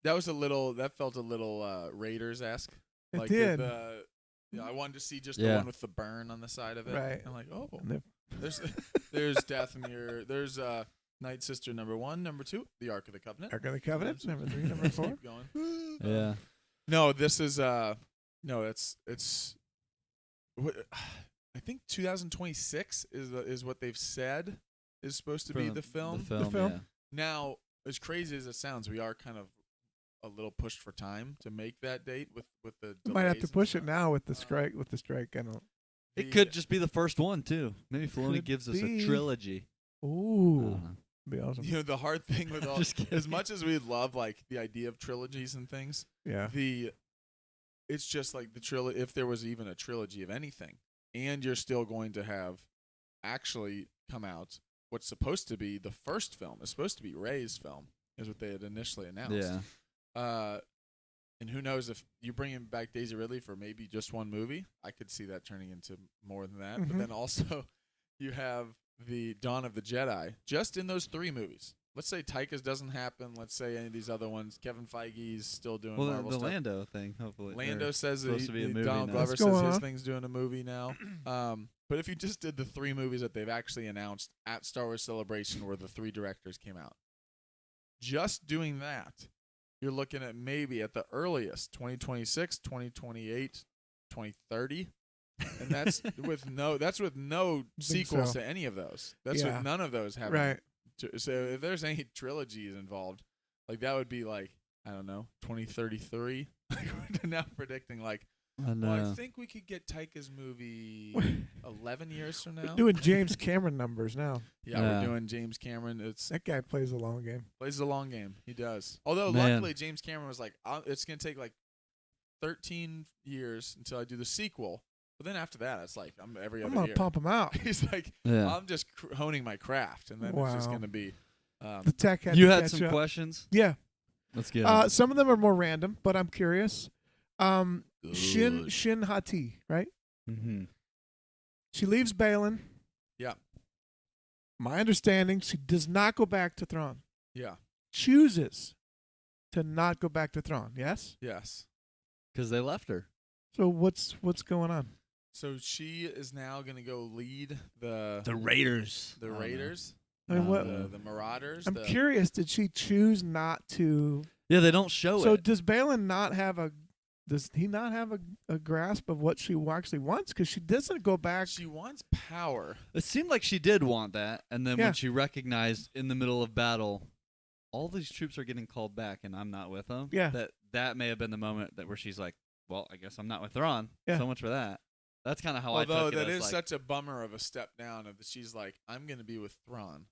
That felt a little Raiders-esque. It Like did. I wanted to see just the Yeah. one with the burn on the side of it. Right. I'm like, oh, And they're- there's Dathomir. There's Night Sister number 1, number 2, the Ark of the Covenant. Ark of the Covenant, number 3, number Let's 4. keep going. Yeah. No, this is no, it's I think 2026 is what they've said is supposed to be the film. The film. film. Yeah. Now, as crazy as it sounds, we are kind of a little pushed for time to make that date with the. We might have to delays and push it stuff. now with the strike. I don't. It could just be the first one too. Maybe Filoni Could gives us be. a trilogy. I Ooh, don't know. be awesome. You know, the hard thing with all, Just kidding. as much as we love like the idea of trilogies and things, Yeah. it's just like the trilogy. If there was even a trilogy of anything, and you're still going to have actually come out what's supposed to be the first film is supposed to be Rey's film, is what they had initially announced. Yeah. And who knows if you bring him back Daisy Ridley for maybe just one movie, I could see that turning into more than that. Mhm. But then also, you have the Dawn of the Jedi just in those 3 movies. Let's say Taika's doesn't happen. Let's say any of these other ones. Kevin Feige's still doing Well, Marvel the stuff. Lando thing, hopefully. Lando or says that supposed to be a movie Donald now. Glover What's says going his on? thing's doing a movie now. But if you just did the 3 movies that they've actually announced at Star Wars Celebration, where the 3 directors came out, just doing that, you're looking at maybe at the earliest 2026, 2028, 2030. And that's with no sequels so. to any of those. That's Yeah. with none of those having. Right. So if there's any trilogies involved, like that would be like, I don't know, 2033. We're now predicting like, I know. well, I think we could get Taika's movie 11 years from now. We're doing James Cameron numbers now. Yeah, Yeah. we're doing James Cameron. It's That guy plays a long game. plays the long game. He does. Although Man. luckily James Cameron was like, it's gonna take like 13 years until I do the sequel. But then after that, it's like I'm every I'm other gonna year. pump him out. He's like, Yeah. I'm just honing my craft, and then it's just Wow. going to be. The tech had You to had catch some up. questions. Yeah. Let's get 'em. Some of them are more random, but I'm curious. Good. Shin Hati, right? Mm-hmm. She leaves Balin. Yeah. My understanding, she does not go back to Thrawn. Yeah. Chooses to not go back to Thrawn. Yes. Yes. Because they left her. So what's going on? So she is now going to go lead the Raiders. the Raiders, I mean, what? the Marauders. I'm curious. Did she choose not to? Yeah, they don't show So it. does Balin not have a? Does he not have a grasp of what she actually wants? Because she doesn't go back. She wants power. It seemed like she did want that, and then Yeah. when she recognized in the middle of battle, all these troops are getting called back, and I'm not with them. Yeah. That may have been the moment where she's like, "Well, I guess I'm not with Thrawn." Yeah. So much for that. That's kind of how Although I took it. that as is like, such a bummer of a step down of that she's like, I'm going to be with Thrawn.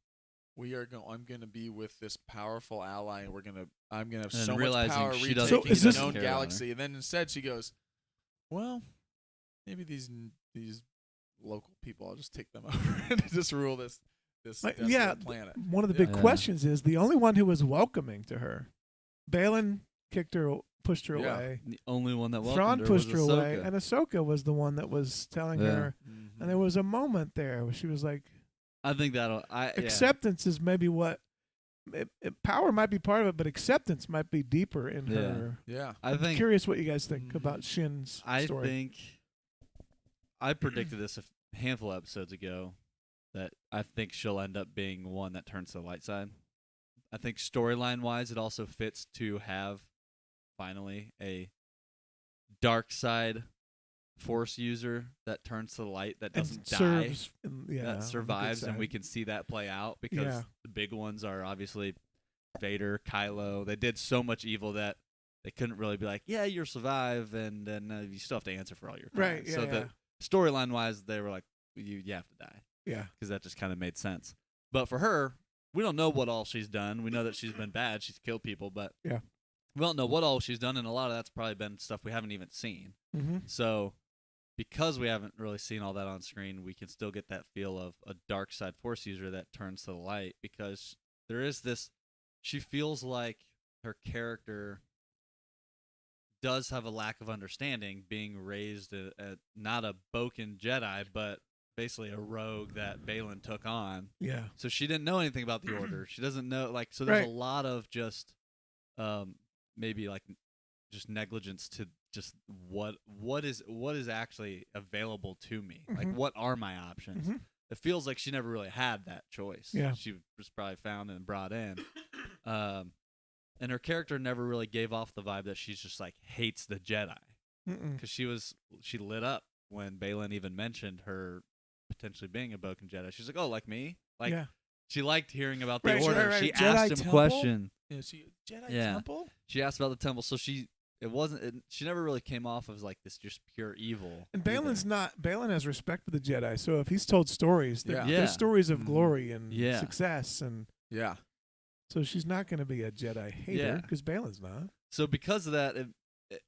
I'm going to be with this powerful ally, and I'm going to have And so much realizing power she retaking doesn't- So is the this- known care about her. galaxy. And then instead she goes, well, maybe these local people, I'll just take them over and just rule this desolate yeah. planet. One of the big Yeah. questions is the only one who was welcoming to her. Balin pushed her Yeah. away. the only one that Thrawn welcomed her pushed was her away, Ahsoka. and Ahsoka was the one that was telling Yeah. her. And there was a moment there where she was like, I think that'll. acceptance is maybe what. Power might be part of it, but acceptance might be deeper in Yeah. her. Yeah. I I'm think. curious what you guys think about Shin's I story. think. I predicted this a handful of episodes ago that I think she'll end up being one that turns to the light side. I think storyline wise, it also fits to have finally a dark side force user that turns to the light that And doesn't die. serves, on the That good survives, and we side. can see that play out because Yeah. the big ones are obviously Vader, Kylo. They did so much evil that they couldn't really be like, yeah, you'll survive, and then you still have to answer for all your crimes. Right, yeah, so yeah. the storyline wise, they were like, you have to die Yeah. because that just kind of made sense. But for her, we don't know what all she's done. We know that she's been bad. She's killed people, but Yeah. we don't know what all she's done, and a lot of that's probably been stuff we haven't even seen. Mm-hmm. So because we haven't really seen all that on screen, we can still get that feel of a dark side force user that turns to the light because there is this. She feels like her character does have a lack of understanding, being raised at not a Boken Jedi, but basically a rogue that Balin took on. Yeah. So she didn't know anything about the Order. She doesn't know, like, so there's Right. a lot of just maybe like just negligence to just what is actually available to me. Like, Mhm. what are my options? Mhm. It feels like she never really had that choice. Yeah. She was probably found and brought in. And her character never really gave off the vibe that she's just like hates the Jedi, Mm-mm. because she lit up when Balin even mentioned her potentially being a Boken Jedi. She's like, oh, like me? Like, yeah. she liked hearing about the Right, Order. right. She Jedi asked him temple? question. Yeah, Jedi Yeah. Temple? She asked about the temple, so she never really came off as like this just pure evil. And either. Balin has respect for the Jedi. So if he's told stories, Yeah. they're stories of Mhm. glory and Yeah. success, and Yeah. so she's not going to be a Jedi hater Yeah. because Balin's not. So because of that,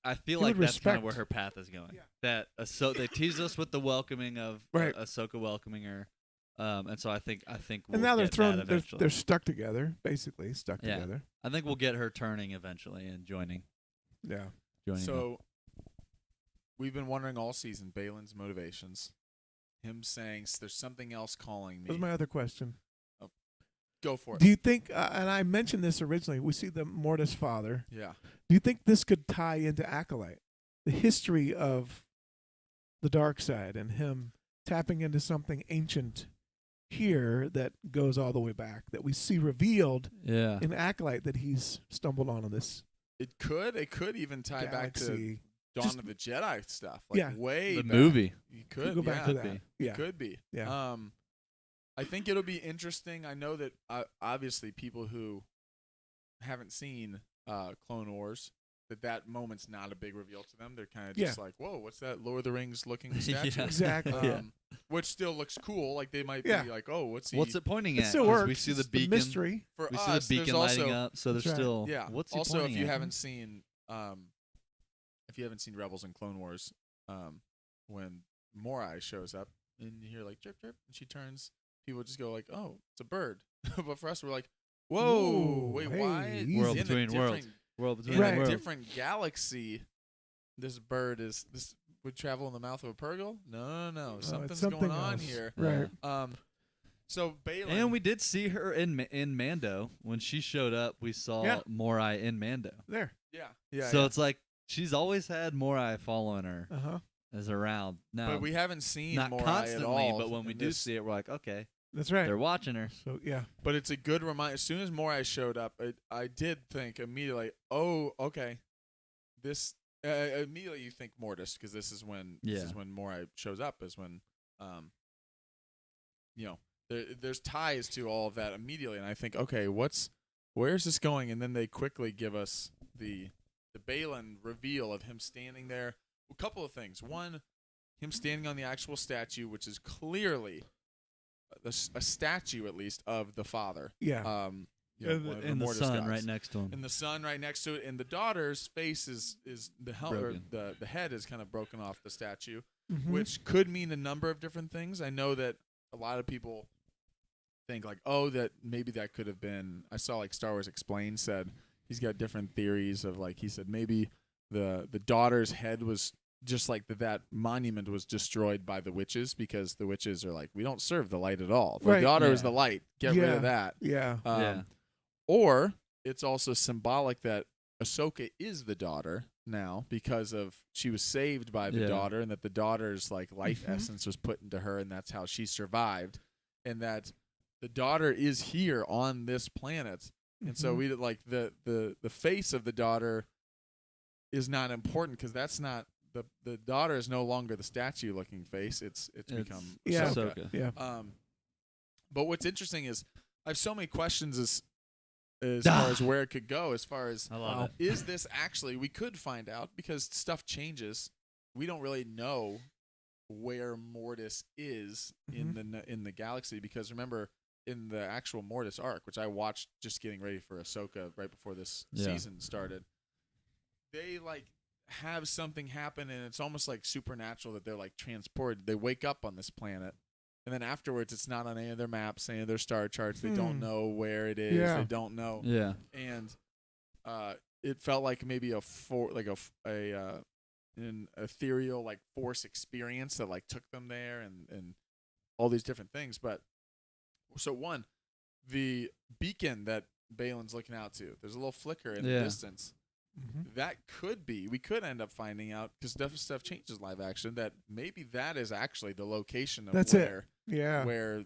I feel He like would that's kind of respect. where her path is going. Yeah. That they teased us with the welcoming of Right. Ahsoka welcoming her, and so I think we'll And now get that eventually. they're stuck together, basically stuck Yeah. together. I think we'll get her turning eventually and joining. Yeah. So we've been wondering all season Balin's motivations. Him saying there's something else calling That was me. my other question. Go for it. Do you think, and I mentioned this originally, we see the Mortis father. Yeah. Do you think this could tie into Acolyte? The history of the dark side and him tapping into something ancient here that goes all the way back, that we see revealed yeah, in Acolyte that he's stumbled onto this It could even tie back to galaxy. Dawn Just- of the Jedi stuff. Like Yeah. way the back. movie. You Could could go back yeah. to Could that. be. Yeah. Could be. Yeah. I think it'll be interesting. I know that obviously people who haven't seen Clone Wars, that moment's not a big reveal to them. They're kind of just like, "Whoa, what's that Lord of the Rings looking statue?" Yeah. Exactly. Which still looks cool. Like they might Yeah. be like, "Oh, what's he?" What's it pointing It at? still 'Cause works. We see the It's beacon. mystery. For We us, see the beacon there's lighting also, up. So there's That's right. still Yeah. What's he also, pointing if you at? haven't seen, if you haven't seen Rebels and Clone Wars, when Morai shows up and you hear like chirp chirp, and she turns, people just go like, "Oh, it's a bird." But for us, we're like, "Whoa, Whoa, wait, hey, why?" easy. World In a between worlds. different- World between In Right. a worlds. different galaxy, this bird would travel in the mouth of a Purgle? No. it's Something's something going on else. here. Right. So Balin, And we did see her in Mando. When she showed up, we saw Yeah. Morai in Mando. There. yeah. So it's like she's always had Morai following her Uh-huh. as around. Now, but we haven't seen not Morai constantly, at all. but when we in do this- see it, we're like, okay, That's right. they're watching her. So, yeah. But it's a good reminder. As soon as Morai showed up, I did think immediately, oh, okay. This immediately you think Mortis, because this is when Morai shows up. Is when, there's ties to all of that immediately, and I think, okay, where's this going? And then they quickly give us the Balin reveal of him standing there. A couple of things. One, him standing on the actual statue, which is clearly a statue, at least, of the father. Yeah. One of And the Mortis sun gods. right next to him. And the sun right next to it, and the daughter's face is the Broken. the head is kind of broken off the statue, Mhm. which could mean a number of different things. I know that a lot of people think like, oh, that maybe that could have been. I saw like Star Wars Explained said he's got different theories of like he said maybe the daughter's head was just like that monument was destroyed by the witches because the witches are like, we don't serve the light at all. The Right. daughter is Yeah. the light. Get rid Yeah. of that. Yeah. Yeah. Or it's also symbolic that Ahsoka is the daughter now because of she was saved by the Yeah. daughter, and that the daughter's like life Mhm. essence was put into her, and that's how she survived, and that the daughter is here on this planet, and so Mhm. we like the face of the daughter is not important because that's not the daughter is no longer the statue looking face. It's become Yeah. Ahsoka. Yeah. But what's interesting is I have so many questions as far as where it could go. As far as I love Wow. it. is this actually? We could find out because stuff changes. We don't really know where Mortis is in the galaxy because remember in the actual Mortis arc, which I watched just getting ready for Ahsoka right before this season started, they like have something happen and it's almost like supernatural that they're like transported. They wake up on this planet. And then afterwards, it's not on any of their maps, any of their star charts. They don't know where it is. Yeah. They don't know. Yeah. And it felt like maybe an ethereal like force experience that like took them there and all these different things. But so one, the beacon that Balin's looking out to, there's a little flicker in the distance. Mhm. That could be. We could end up finding out because stuff changes live action. That maybe that is actually the location of That's it. where Yeah. where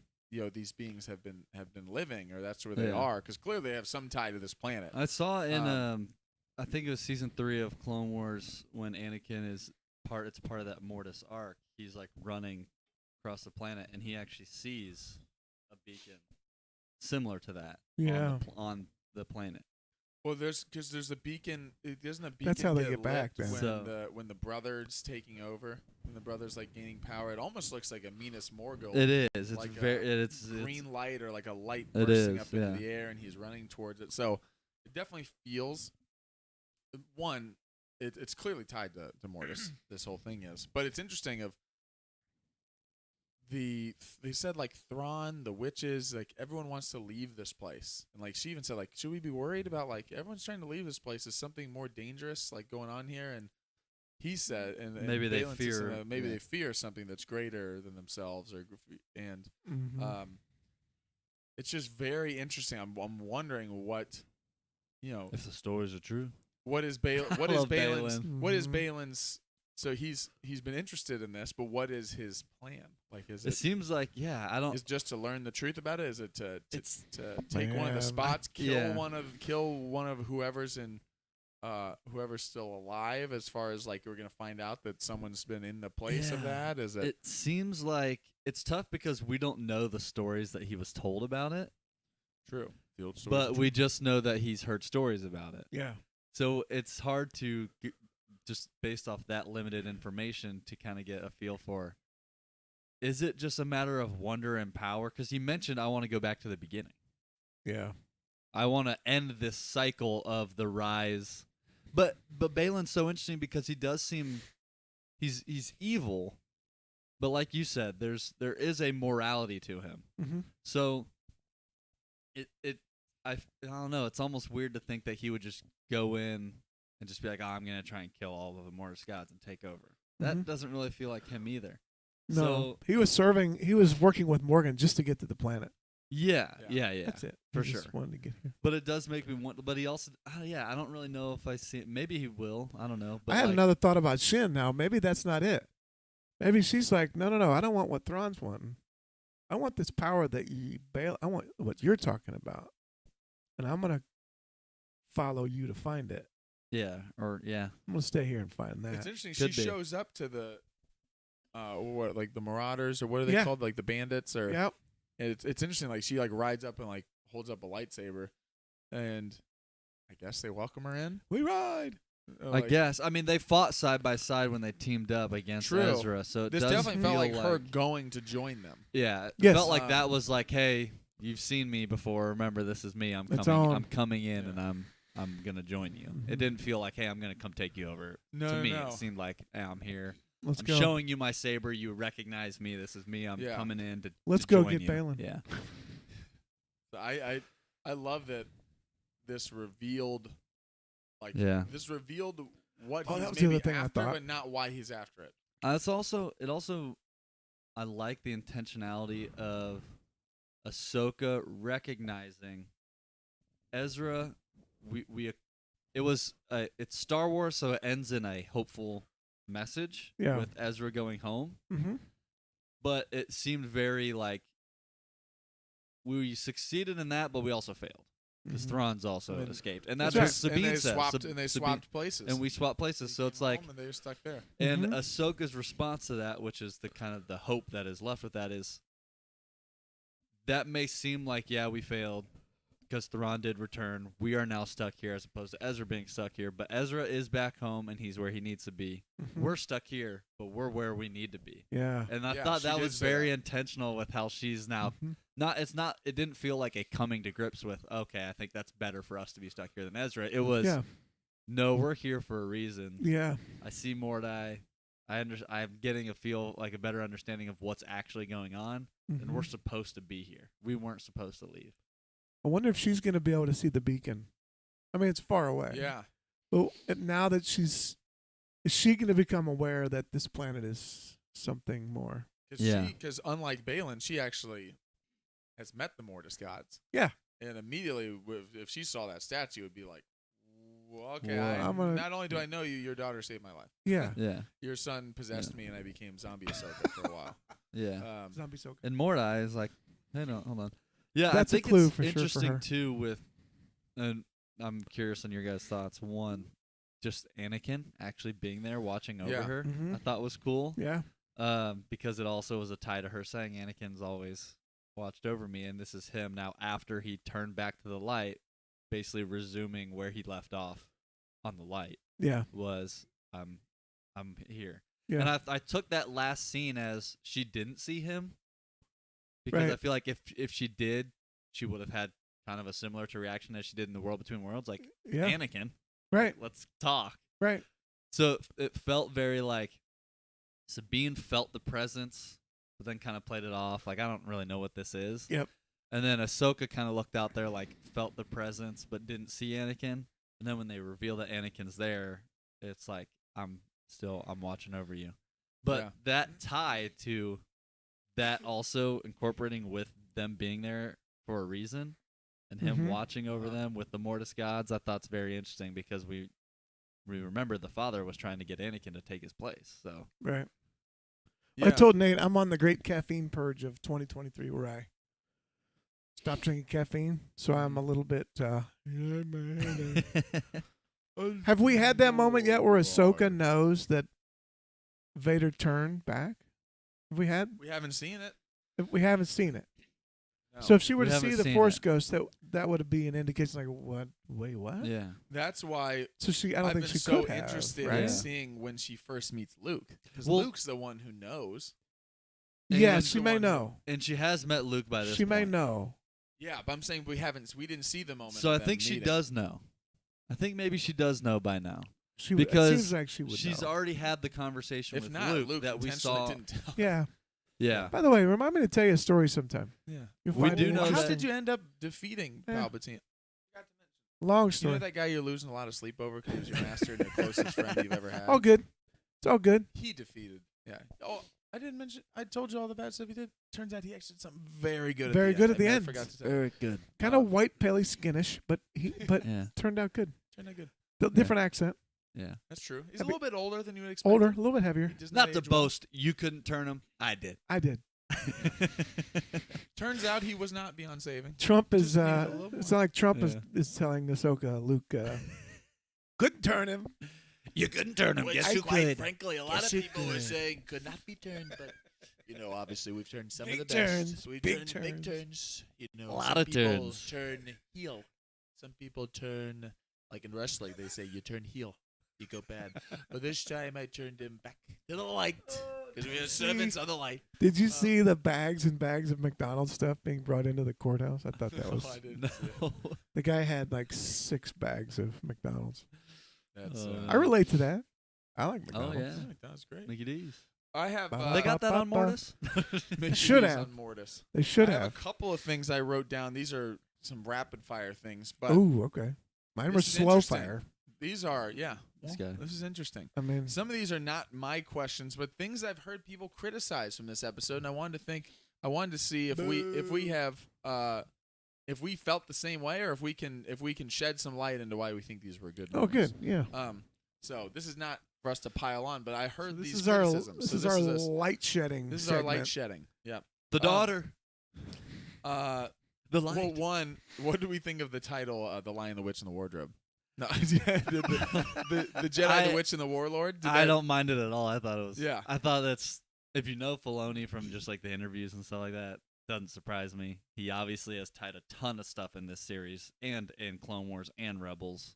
these beings have been living, or that's where they Yeah. are. Because clearly they have some tie to this planet. I saw in Um, I think it was season 3 of Clone Wars when Anakin is it's part of that Mortis arc. He's like running across the planet and he actually sees a beacon similar to that Yeah. on the planet. Well, there's a beacon. Doesn't a beacon? That's how they get get back, lit then. So- when the brother's taking over, when the brother's like gaining power. It almost looks like a Minas Morgul. It is. It's like very. It's green light or like a light It bursting is, up into yeah. the air, and he's running towards it. So it definitely feels. One, it's clearly tied to Mortis. This whole thing is, but it's interesting. They said like Thrawn, the witches, like everyone wants to leave this place, and like she even said like, should we be worried about like everyone's trying to leave this place? Is something more dangerous like going on here? And he said, and Maybe they Balin said fear- something, maybe yeah. they fear something that's greater than themselves, and Mhm. it's just very interesting. I'm wondering what, if the stories are true. what is Balin's love Balin. what is Mhm. Balin's? So he's been interested in this, but what is his plan? Like, is It seems like I don't. is it just to learn the truth about it? Is it to It's- take one of the Man. spots, kill Yeah. one of whoever's in whoever's still alive? As far as like we're gonna find out that someone's been in the place of Yeah. that. Is it It seems like it's tough because we don't know the stories that he was told about it, true? The old stories but are we just know that he's heard stories about it. Yeah. So it's hard to just based off that limited information to kind of get a feel for. Is it just a matter of wonder and power? Because he mentioned, I want to go back to the beginning. Yeah. I want to end this cycle of the rise But Balin's so interesting because he does seem he's evil, but like you said, there is a morality to him. Mm-hmm. So I don't know. It's almost weird to think that he would just go in and just be like, "Oh, I'm gonna try and kill all of the Mortis gods and take over." That doesn't really feel like him either. No, So, he was working with Morgan just to get to the planet. Yeah. That's it. For He sure. just wanted to get here. But it does make me want. But he also, I don't really know if I see it. Maybe he will. I don't know. But I had another thought about Shin now. Maybe that's not it. Maybe she's like, no, I don't want what Thrawn's wanting. I want this power that I want what you're talking about. And I'm going to follow you to find it. Yeah. Or yeah. I'm going to stay here and find that. It's interesting. Could She be. shows up to the, what, like the Marauders, or what are they called? Like the bandits, or Yep. it's interesting. Like she like rides up and like holds up a lightsaber, and I guess they welcome her in. We ride. I guess. I mean, they fought side by side when they teamed up against True. Ezra. So This does definitely felt feel like her going to join them. Yeah. It Yes. felt like that was like, hey, you've seen me before. Remember, this is me. I'm It's coming. on. I'm coming in, and I'm gonna join you. Mhm. It didn't feel like, hey, I'm gonna come take you over. No, to me, no. it seemed like, hey, I'm here. Let's I'm go. showing you my saber. You recognize me. This is me. I'm Yeah. coming in to. Let's to go join get you. Balin. Yeah. So I love that this revealed, like, Yeah. this revealed what Oh, he's that was the maybe other thing I after, thought. but not why he's after it. It also, I like the intentionality of Ahsoka recognizing Ezra. It's Star Wars, so it ends in a hopeful message with Ezra going home. Mm-hmm. But it seemed very like we succeeded in that, but we also failed because Mhm. Thrawn's also I mean, escaped, and that's right. what Sabine and they said. swapped, and they swapped places, and we swapped places. He So came it's like, home and they were stuck there. and Mhm. Ahsoka's response to that, which is the kind of the hope that is left with that, is that may seem like, yeah, we failed because Thrawn did return. We are now stuck here as opposed to Ezra being stuck here. But Ezra is back home and he's where he needs to be. Mhm. We're stuck here, but we're where we need to be. Yeah. And I Yeah, thought she that did was say very that. intentional with how she's now Mhm. it didn't feel like a coming to grips with, okay, I think that's better for us to be stuck here than Ezra. It was, Yeah. no, we're here for a reason. Yeah. I see Mordai. I'm getting a better understanding of what's actually going on, and Mhm. we're supposed to be here. We weren't supposed to leave. I wonder if she's going to be able to see the beacon. I mean, it's far away. Yeah, But now that is she going to become aware that this planet is something more? because unlike Balin, she actually has met the Mortis gods. Yeah. And immediately, if she saw that statue, would be like, well, okay, Well, not only do I know you, your daughter saved my life. Yeah. Yeah, Your son possessed me, and I became zombie Ahsoka for a while. yeah. Zombie Ahsoka. And Mordai is like, hey, no, hold on. Yeah, That's I a think clue it's for sure for interesting her. too. And I'm curious on your guys' thoughts. One, just Anakin actually being there, watching over Yeah. her. Mhm. I thought was cool. Yeah. Because it also was a tie to her saying Anakin's always watched over me, and this is him now after he turned back to the light, basically resuming where he left off on the light. Yeah. Was I'm here, Yeah. and I took that last scene as she didn't see him, because Right. I feel like if she did, she would have had kind of a similar to reaction as she did in the World Between Worlds, like Yeah. Anakin, Right. let's talk. Right. So it felt very like Sabine felt the presence, but then kind of played it off. Like, I don't really know what this is. Yep. And then Ahsoka kind of looked out there, like, felt the presence, but didn't see Anakin. And then when they reveal that Anakin's there, it's like, I'm watching over you. But Yeah. that tie to that also incorporating with them being there for a reason and him Mhm. watching over them with the Mortis gods, I thought's very interesting because we remember the father was trying to get Anakin to take his place. So Right. Yeah. I told Nate I'm on the great caffeine purge of 2023 where I stopped drinking caffeine. So I'm a little bit. Have we had that moment yet where Ahsoka knows that Vader turned back? Have we had? We haven't seen it. We haven't seen it. No. So if she were We to see haven't the seen Force it. Ghost, that would be an indication. Like, what? Wait, what? yeah. That's why So I don't I've think been she so could have. interested right? in Yeah. seeing when she first meets Luke, because Well- Luke's the one who knows. Yeah, And she the may one know. And she has met Luke by this She may point. know. Yeah, but I'm saying we didn't see the moment. So of I them think she meeting. does know. I think maybe she does know by now. It Because seems like she would She's know. already had the conversation If with not, Luke that we intentionally saw. didn't tell. Yeah. Yeah. By the way, remind me to tell you a story sometime. Yeah. You'll We find do it know How that- interesting. did you end up defeating Yeah. Palpatine? Long You story. know that guy you're losing a lot of sleep over because he was your master and the closest friend you've ever had? All good. It's all good. He defeated. Yeah. Oh, I didn't mention. I told you all the bad stuff he did. Turns out he actually did something very good. Very good at the I end. forgot to tell. Very good. Kind of white, paley, skinnish, but Yeah. turned out good. Turned out good. Different accent. Yeah. That's true. He's I a mean- little bit older than you would expect. Older, a little bit heavier. He does Not to age well. boast, you couldn't turn him. I did. I did. Turns out he was not beyond saving. Trump is. Just needed a little It's more. not like Trump Yeah. is telling Ahsoka, Luke, couldn't turn him. You couldn't turn him. Which, Guess you quite could. frankly, a lot Guess of you people were could. saying could not be turned, but obviously we've turned some Big of the best. turns, We big turned big turns. turns. A lot some of people turns. turn heel. Some people turn, like in wrestling, they say you turn heel, you go bad. But this time I turned him back to the light because we have servants on the light. Did you see the bags and bags of McDonald's stuff being brought into the courthouse? I thought that No, was. I didn't see it. The guy had like 6 bags of McDonald's. That's, I relate to that. I like Oh, McDonald's. yeah. That was great. Mickey D's. I have. They got that on Ba-ba-ba-ba. Mortis? Mickey should D's have. on Mortis. They should I have have. a couple of things I wrote down. These are some rapid fire things, but Ooh, okay. Mine were this is slow interesting. fire. these are This well, guy. this is interesting. I mean, Some of these are not my questions, but things I've heard people criticize from this episode, and I wanted to see if we have if we felt the same way, or if we can shed some light into why we think these were good. oh, movies. good. Yeah. So this is not for us to pile on, but I heard So this these is our criticisms. this So is our a- light shedding. this is our light segment. shedding. Yep. The daughter. Well, The light. one, what do we think of the title, "The Lion, the Witch, and the Wardrobe"? No, the Jedi, the Witch, and the Warlord. Did I that- don't mind it at all. I thought it was. Yeah. I thought that's, if you know Filoni from just like the interviews and stuff like that, doesn't surprise me. He obviously has tied a ton of stuff in this series and in Clone Wars and Rebels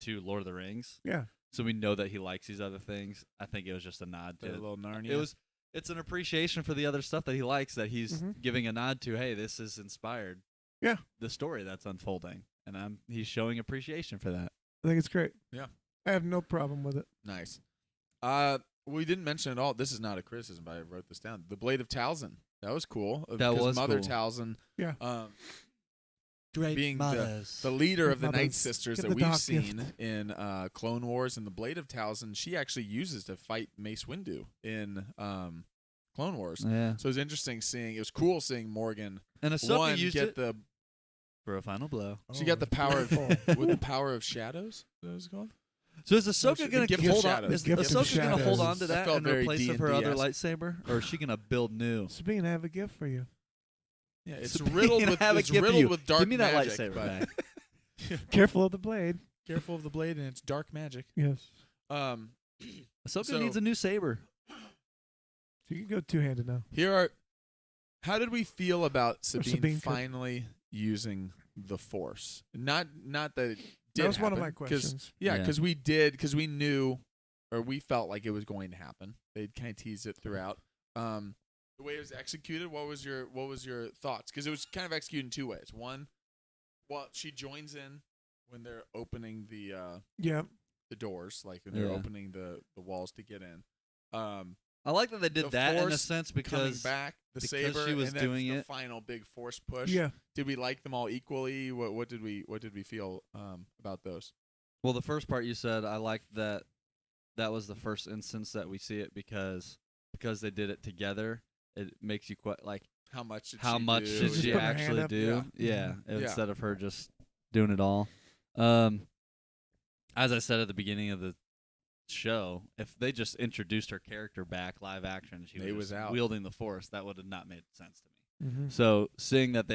to Lord of the Rings. Yeah. So we know that he likes these other things. I think it was just a nod The to little Narnia. It's an appreciation for the other stuff that he likes, that he's Mhm. giving a nod to. Hey, this is inspired. Yeah. The story that's unfolding, and he's showing appreciation for that. I think it's great. Yeah. I have no problem with it. Nice. We didn't mention at all. This is not a criticism, but I wrote this down. The Blade of Talzin. That was cool. That because was Mother cool. Talzin. Yeah. Great Being mothers. The leader of the Mothers. Night Sisters Get that the we've dark seen gift. in Clone Wars, and the Blade of Talzin, she actually uses to fight Mace Windu in Clone Wars. Yeah. So it was interesting seeing. It was cool seeing Morgan And Ahsoka one used get it the. for a final blow. She got the it's power of beautiful. with the power of shadows. Is that what it's called? So is Ahsoka the going to gift of hold on? shadows. Is The gift of Ahsoka going to hold on to shadows. That that felt in very replace of her other D&D-esque. lightsaber, or is she going to build new? Sabine, I have a gift for you. Yeah, it's Sabine, riddled with I have a it's gift for riddled you. with dark Give me that magic. lightsaber but back. Careful of the blade. careful of the blade, and it's dark magic. Yes. Ahsoka So- needs a new saber. So you can go two-handed now. Here are. How did we feel about Sabine, Sabine could- finally using the Force? Not that it did. That was one of my happen, 'cause- questions. Yeah, Yeah. because we knew, or we felt like it was going to happen. They'd kind of teased it throughout. The way it was executed, what was your thoughts? Because it was kind of executed in two ways. One, well, she joins in when they're opening the Yeah. doors, like when they're Yeah. opening the walls to get in. I like that they did The that in a Force sense Coming because back, the because saber, she was and then doing the it. final big Force push. Yeah. Did we like them all equally? What did we feel about those? well, the first part you said, I liked that was the first instance that we see it because they did it together. It makes you quite like How much did how she much do? did Just she put her hand actually up. do? Yeah. Yeah, instead of her just doing it all. As I said at the beginning of the show, if they just introduced her character back live action, she It was was out. wielding the Force, that would have not made sense to me. Mm-hmm. So seeing that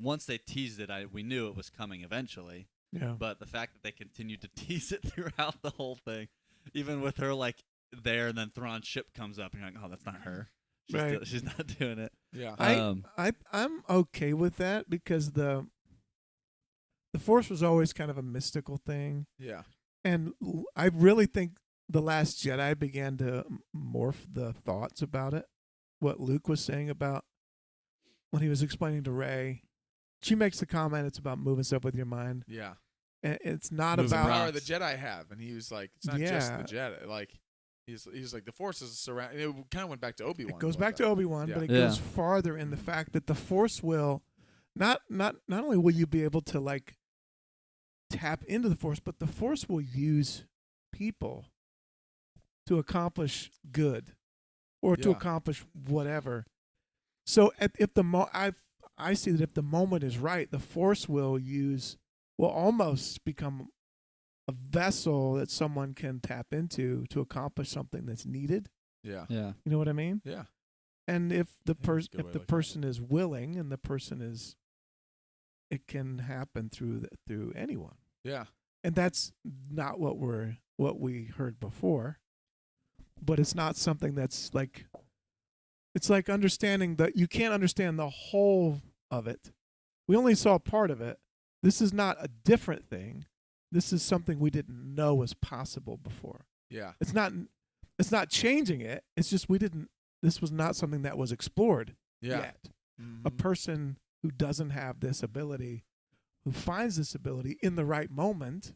once they teased it, we knew it was coming eventually. Yeah. But the fact that they continued to tease it throughout the whole thing, even with her like there, and then Thrawn's ship comes up, and you're like, oh, that's not her. Right. She's not doing it. Yeah. I'm okay with that because the Force was always kind of a mystical thing, Yeah. and I really think the Last Jedi began to morph the thoughts about it. What Luke was saying about when he was explaining to Rey, she makes the comment, it's about moving stuff with your mind, Yeah. And it's not Moving about power rocks. the Jedi have, and he was like, it's not just Yeah. the Jedi. Like he's like the Force is surround. It kind of went back to Obi-Wan. it goes back to Obi-Wan, Yeah. but it Yeah. goes farther in the fact that the Force will not only will you be able to like tap into the Force, but the Force will use people to accomplish good or to Yeah. accomplish whatever. So if I see that if the moment is right, the Force will almost become a vessel that someone can tap into to accomplish something that's needed. Yeah. Yeah. You know what I mean? Yeah. And if the Yeah, that's a good way if to the look at person is willing and the person is, it can happen through anyone. Yeah. And that's not what we heard before. But it's not something that's like, it's like understanding that you can't understand the whole of it. We only saw part of it. This is not a different thing. This is something we didn't know was possible before. Yeah. It's not changing it. It's just this was not something that was explored Yeah. yet. A Mhm. person who doesn't have this ability, who finds this ability in the right moment,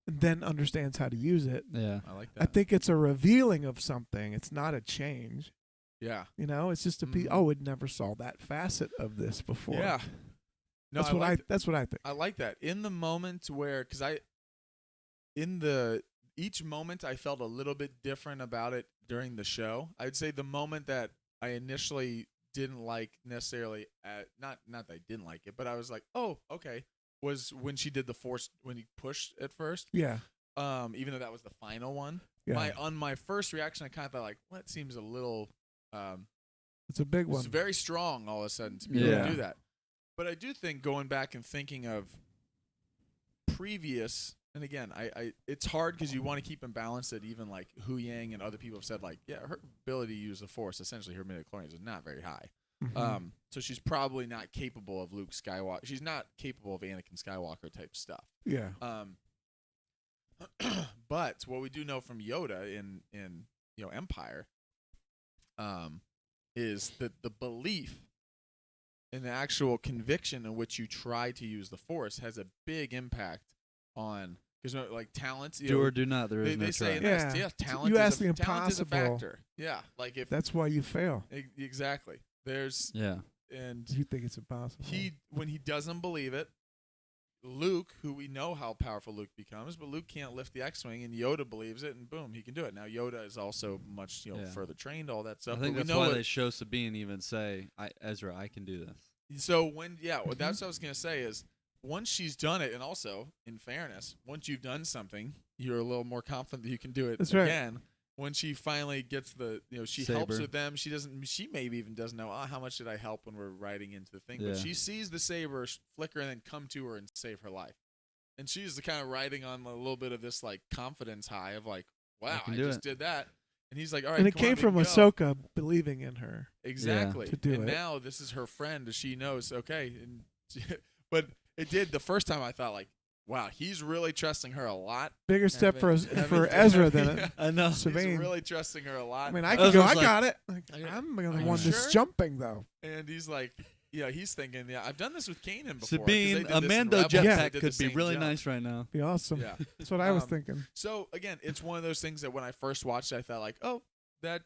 and then understands how to use it. Yeah. I like that. I think it's a revealing of something. It's not a change. Yeah. You know, it's just Mhm. oh, we never saw that facet of this before. Yeah. No, that's I what like that's what I think. I like that. In the moment where, because each moment I felt a little bit different about it during the show. I'd say the moment that I initially didn't like necessarily, not that I didn't like it, but I was like, oh, okay, was when she did the Force, when he pushed at first. Yeah. Even though that was the final one. Yeah. My first reaction, I kind of thought like, well, that seems a little, It's a big one. it's very strong all of a sudden to be able Yeah. to do that. But I do think going back and thinking of previous, and again, I it's hard because you want to keep in balance that even like Hu Yang and other people have said like, yeah, her ability to use the Force, essentially her midichlorians, is not very high. Mhm. So she's probably not capable of Luke Skywalker. She's not capable of Anakin Skywalker type stuff. Yeah. But what we do know from Yoda in Empire, is that the belief and the actual conviction in which you try to use the Force has a big impact on, because like talents. Do or do not. There is no They say try. in Yeah. talent. You is ask a, the talent is a impossible. factor. Yeah, like if That's why you fail. exactly. There's Yeah. and You think it's impossible. when he doesn't believe it, Luke, who we know how powerful Luke becomes, but Luke can't lift the X-wing, and Yoda believes it, and boom, he can do it. Now Yoda is also much Yeah. further trained, all that I stuff. think but that's we know why it- they show Sabine even say, Ezra, I can do this. So when well, that's what I was gonna say is once she's done it, and also in fairness, once you've done something, you're a little more confident that you can do it That's right. again. When she finally gets she helps Saber. with them. She maybe even doesn't know how much did I help when we're riding into the thing, Yeah. but she sees the saber flicker and then come to her and save her life, and she's the kind of riding on a little bit of this like confidence high of like, wow, can I do just it. did that, and he's like, all right, and it come on, came we from can go. Ahsoka believing in her. Exactly. To do and it. now this is her friend. She knows, okay. And but it did the first time I thought like, wow, he's really trusting her a lot. Bigger step for Having- Ezra than yeah, I know. he's Sabine. really trusting her a lot. I mean, I I can was go. I like- got it. Like, Are you- I'm the are you one that's sure? jumping though. And he's like, yeah, he's thinking, yeah, I've done this with Kanan before. 'cause Sabine, they did this in Amanda Rebels, they jetpack did the could be same really jump. nice right now. Be awesome. Yeah. That's what I was Um, thinking. So again, it's one of those things that when I first watched it, I thought like, oh, that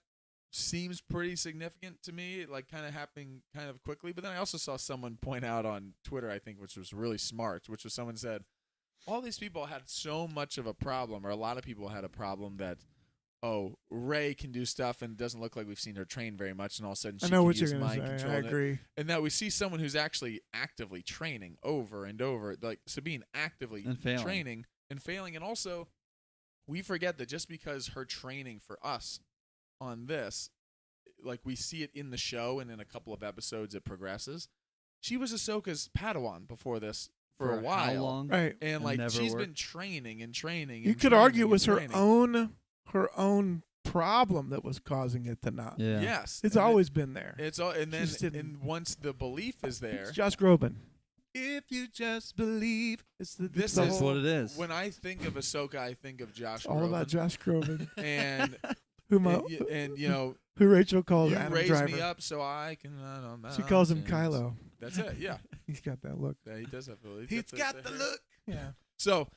seems pretty significant to me, like kind of happening kind of quickly. But then I also saw someone point out on Twitter, I think, which was really smart, which was someone said, all these people had so much of a problem, or a lot of people had a problem that, oh, Rey can do stuff and it doesn't look like we've seen her train very much, and all of a sudden she I know can what you're use gonna mind say. control. I and it- agree. And now we see someone who's actually actively training over and over, like Sabine actively And failing. training and failing. And also, we forget that just because her training for us on this, like we see it in the show and in a couple of episodes it progresses, she was Ahsoka's Padawan before this for a while. How long? Right. And And like never she's worked. been training and training. You and could training argue it and was her training. own problem that was causing it to not. Yeah. Yes. It's and then- always been there. It's all, and then just didn't- and once the belief is there, It's Josh Groban. if you just believe, It's the this the is That's whole- what it is. when I think of Ahsoka, I think of Josh. all about Groban. Josh Groban, And who you know, who Rachel calls you Adam raise Driver. me up so I can run on She calls him mountains. Kylo. That's it. Yeah, He's got that look. yeah, he does have. He's got the look. Yeah. So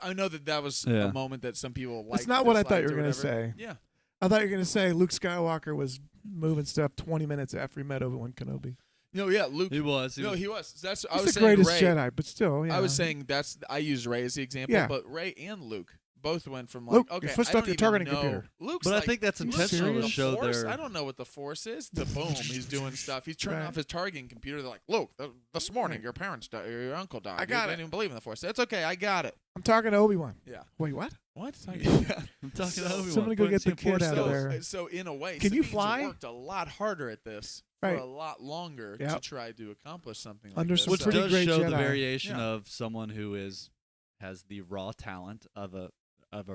I know that was a moment that some people liked. That's not what I thought you were going to say. Yeah. I thought you were going to say Luke Skywalker was moving stuff 20 minutes after he met Obi-Wan Kenobi. No, yeah, Luke. He was. He was. That's. I He's was the saying greatest Rey. Jedi, but still, yeah. I was saying I used Rey as the example, Yeah. but Rey and Luke both went from Luke, okay, you're supposed I to don't have your even targeting know. computer. Luke's But I like, think that's "Luke's intentional the to show Force? their. I don't know what the Force is. To boom, he's doing stuff. He's turning Right. off his targeting computer. They're like, Luke, this morning your parents died, your uncle died. I got you it. didn't even believe in the Force. That's okay. I got it. I'm talking to Obi-Wan. Yeah. Wait, what? What? Yeah. I'm talking to Obi-Wan. Somebody go get the Putting kid Force out of Ghost. there. So in a way, Can you Sabine's fly? worked a lot harder at this Right. for a lot longer to Yep. try to accomplish something Under like some this. Which pretty does great show the Jedi. variation Yeah. of someone who has the raw talent of a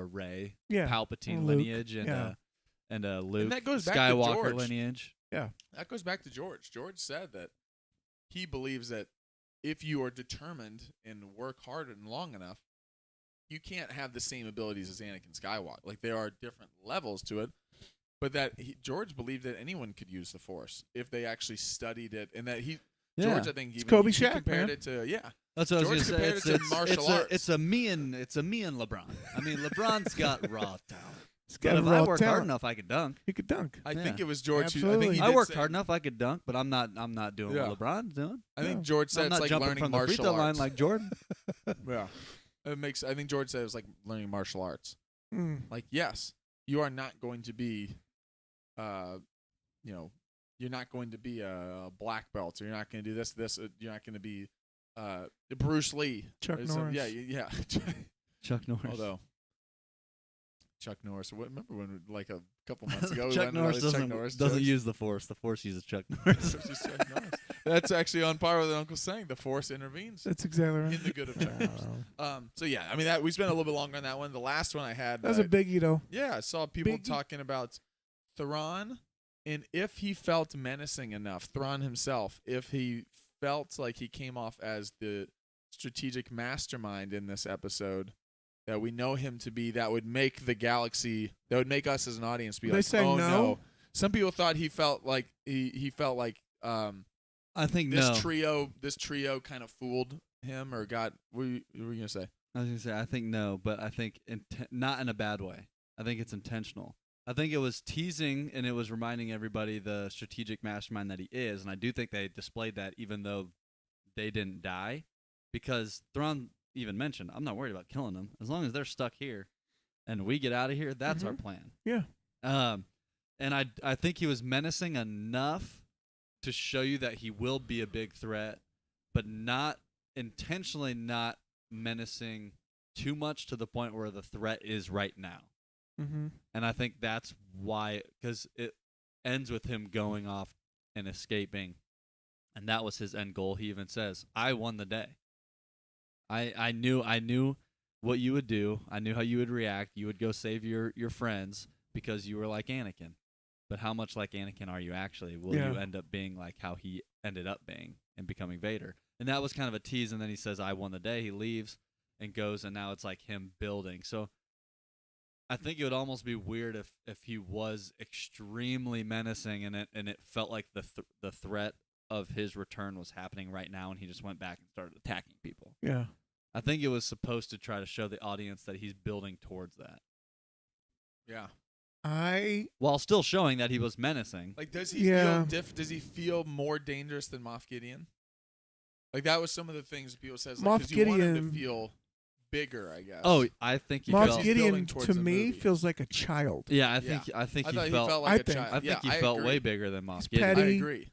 Rey, Yeah. Palpatine Luke, lineage, and yeah. a Luke that goes back to Skywalker George. lineage. That goes back to George. George said that he believes that if you are determined and work hard and long enough, you can't have the same abilities as Anakin Skywalker. Like there are different levels to it, but that George believed that anyone could use the Force if they actually studied it, and that George, I think, even Kobe he Shaq, compared man. it to That's what George I was compared going it to to say. martial arts. It's a me and LeBron. I mean, LeBron's got raw talent. He's But got if I raw worked hard talent. enough, I could dunk. He could dunk. I Yeah. think it was George. Who, I Absolutely. think he I did worked say- hard enough, I could dunk, but I'm not doing Yeah. what LeBron's doing. I think Yeah. George said I'm it's not like jumping learning from the free martial throw line arts. like Jordan. Yeah, it makes. I think George said it was like learning martial arts. Mm. Like, yes, you are not going to be, you're not going to be a black belt, or you're not going to do this. You're not going to be Bruce Lee. Chuck or some- Norris. Yeah. Chuck Norris. Although Chuck Norris, remember when like a couple months ago, we Chuck went into Norris all these doesn't, Chuck Norris doesn't jokes? use the Force. The Force uses Chuck Norris. Chuck Norris. That's actually on par with what Uncle saying. The Force intervenes That's exactly right. in the good of Chuck Norris. So yeah, I mean we spent a little bit longer on that one. The last one I had. That was a biggie, though. Yeah, I saw people Biggie. talking about Thrawn, and if he felt menacing enough, Thrawn himself, if he felt like he came off as the strategic mastermind in this episode that we know him to be, that would make the galaxy, that would make us as an audience be They like, say oh no? Some people thought he felt like he felt like I think this trio kind of fooled him or got. What were you gonna say? I was gonna say I think no, but I think not in a bad way. I think it's intentional. I think it was teasing and it was reminding everybody the strategic mastermind that he is, and I do think they displayed that even though they didn't die, because Thrawn even mentioned, "I'm not worried about killing them as long as they're stuck here, and we get out of here. That's our plan." Yeah. And I think he was menacing enough to show you that he will be a big threat, but not intentionally not menacing too much to the point where the threat is right now. Mm-hmm. And I think that's why, because it ends with him going off and escaping, and that was his end goal. He even says, "I won the day. I knew what you would do. I knew how you would react. You would go save your friends because you were like Anakin. But how much like Anakin are you actually? Will Yeah. you end up being like how he ended up being and becoming Vader?" And that was kind of a tease. And then he says, "I won the day." He leaves and goes, and now it's like him building. So I think it would almost be weird if he was extremely menacing and it felt like the threat of his return was happening right now, and he just went back and started attacking people. Yeah. I think it was supposed to try to show the audience that he's building towards that, Yeah. while still showing that he was menacing. Like, does he Yeah. feel does he feel more dangerous than Moff Gideon? Like, that was some of the things that people says. Moff Like, 'cause you want him Gideon- to feel bigger, I guess. Oh, I think he Moff felt. he's Gideon, building towards to the me, movie. feels like a child. Yeah, I Yeah. think I he thought felt. like I a think- child. I think Yeah, he felt agree. way bigger than Moff He's Gideon. I petty. agree.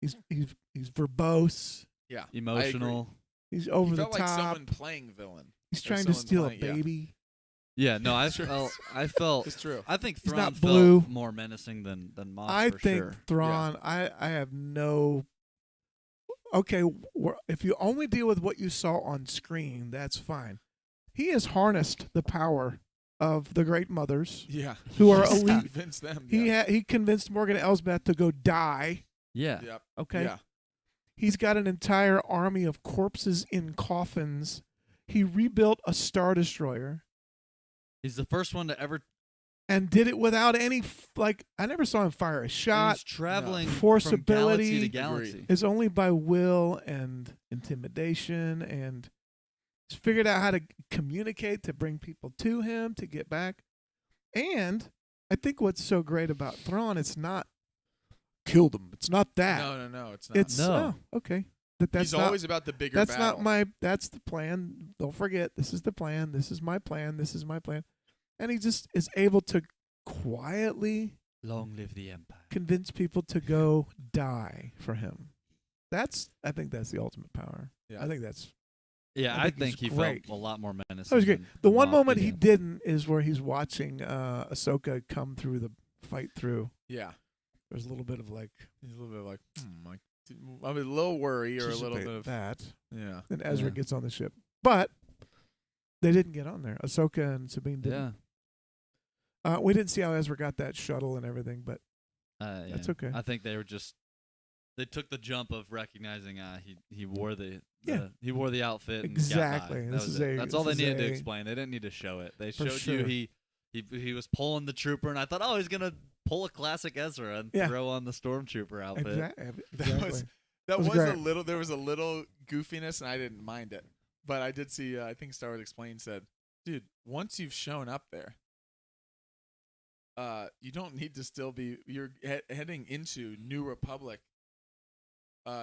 He's verbose. Yeah, Emotional. He's I over agree. He the felt like top. someone playing villain. He's or trying to someone steal playing- a yeah. baby. Yeah, no, I It's true. felt. I felt. It's true. I think He's Thrawn not felt blue. more menacing than Moff. I for think sure. Thrawn. I have no. Okay, if you only deal with what you saw on screen, that's fine. He has harnessed the power of the Great Mothers, Yeah, who are He's elite. Convinced them. He convinced Morgan Elsbeth to go die. Yeah. Yep. Okay, Yeah. he's got an entire army of corpses in coffins. He rebuilt a Star Destroyer He's the first one to ever. and did it without any I never saw him fire a He's shot. traveling Force from ability. galaxy to galaxy. It's only by will and intimidation and He's figured out how to communicate, to bring people to him, to get back. And I think what's so great about Thrawn, it's not killed him. It's not that. No, it's not. It's okay. That's He's not, always about the bigger That's battle. not my. That's the plan. Don't forget, this is the plan. This is my plan. This is my plan. And he just is able to quietly Long live the Empire. convince people to go die for him. I think that's the ultimate power. Yeah. I think that's. Yeah, I I think think he's he great. felt a lot more menacing. That was great. than The one Moff moment he Gideon. didn't is where he's watching Ahsoka come through the fight through. Yeah. There's a little bit of like He's a little bit like, like, I mean, a little worry or a little bit anticipate of that. yeah. Then Ezra Yeah. gets on the ship, but they didn't get on there. Ahsoka and Sabine didn't. Yeah. We didn't see how Ezra got that shuttle and everything, but that's Yeah. okay. I think they were just they took the jump of recognizing he wore the Yeah. he wore the outfit and Exactly. got by. This That was is it. a- That's all they this needed is to a- explain. They didn't need to show it. They For showed sure. you he was pulling the trooper, and I thought, oh, he's gonna pull a classic Ezra and Yeah. throw on the stormtrooper outfit. Exactly. That was was great. a little. There was a little goofiness, and I didn't mind it. But I did see. I think Star Wars Explained said, "Dude, once you've shown up there, you don't need to still be. You're heading into New Republic.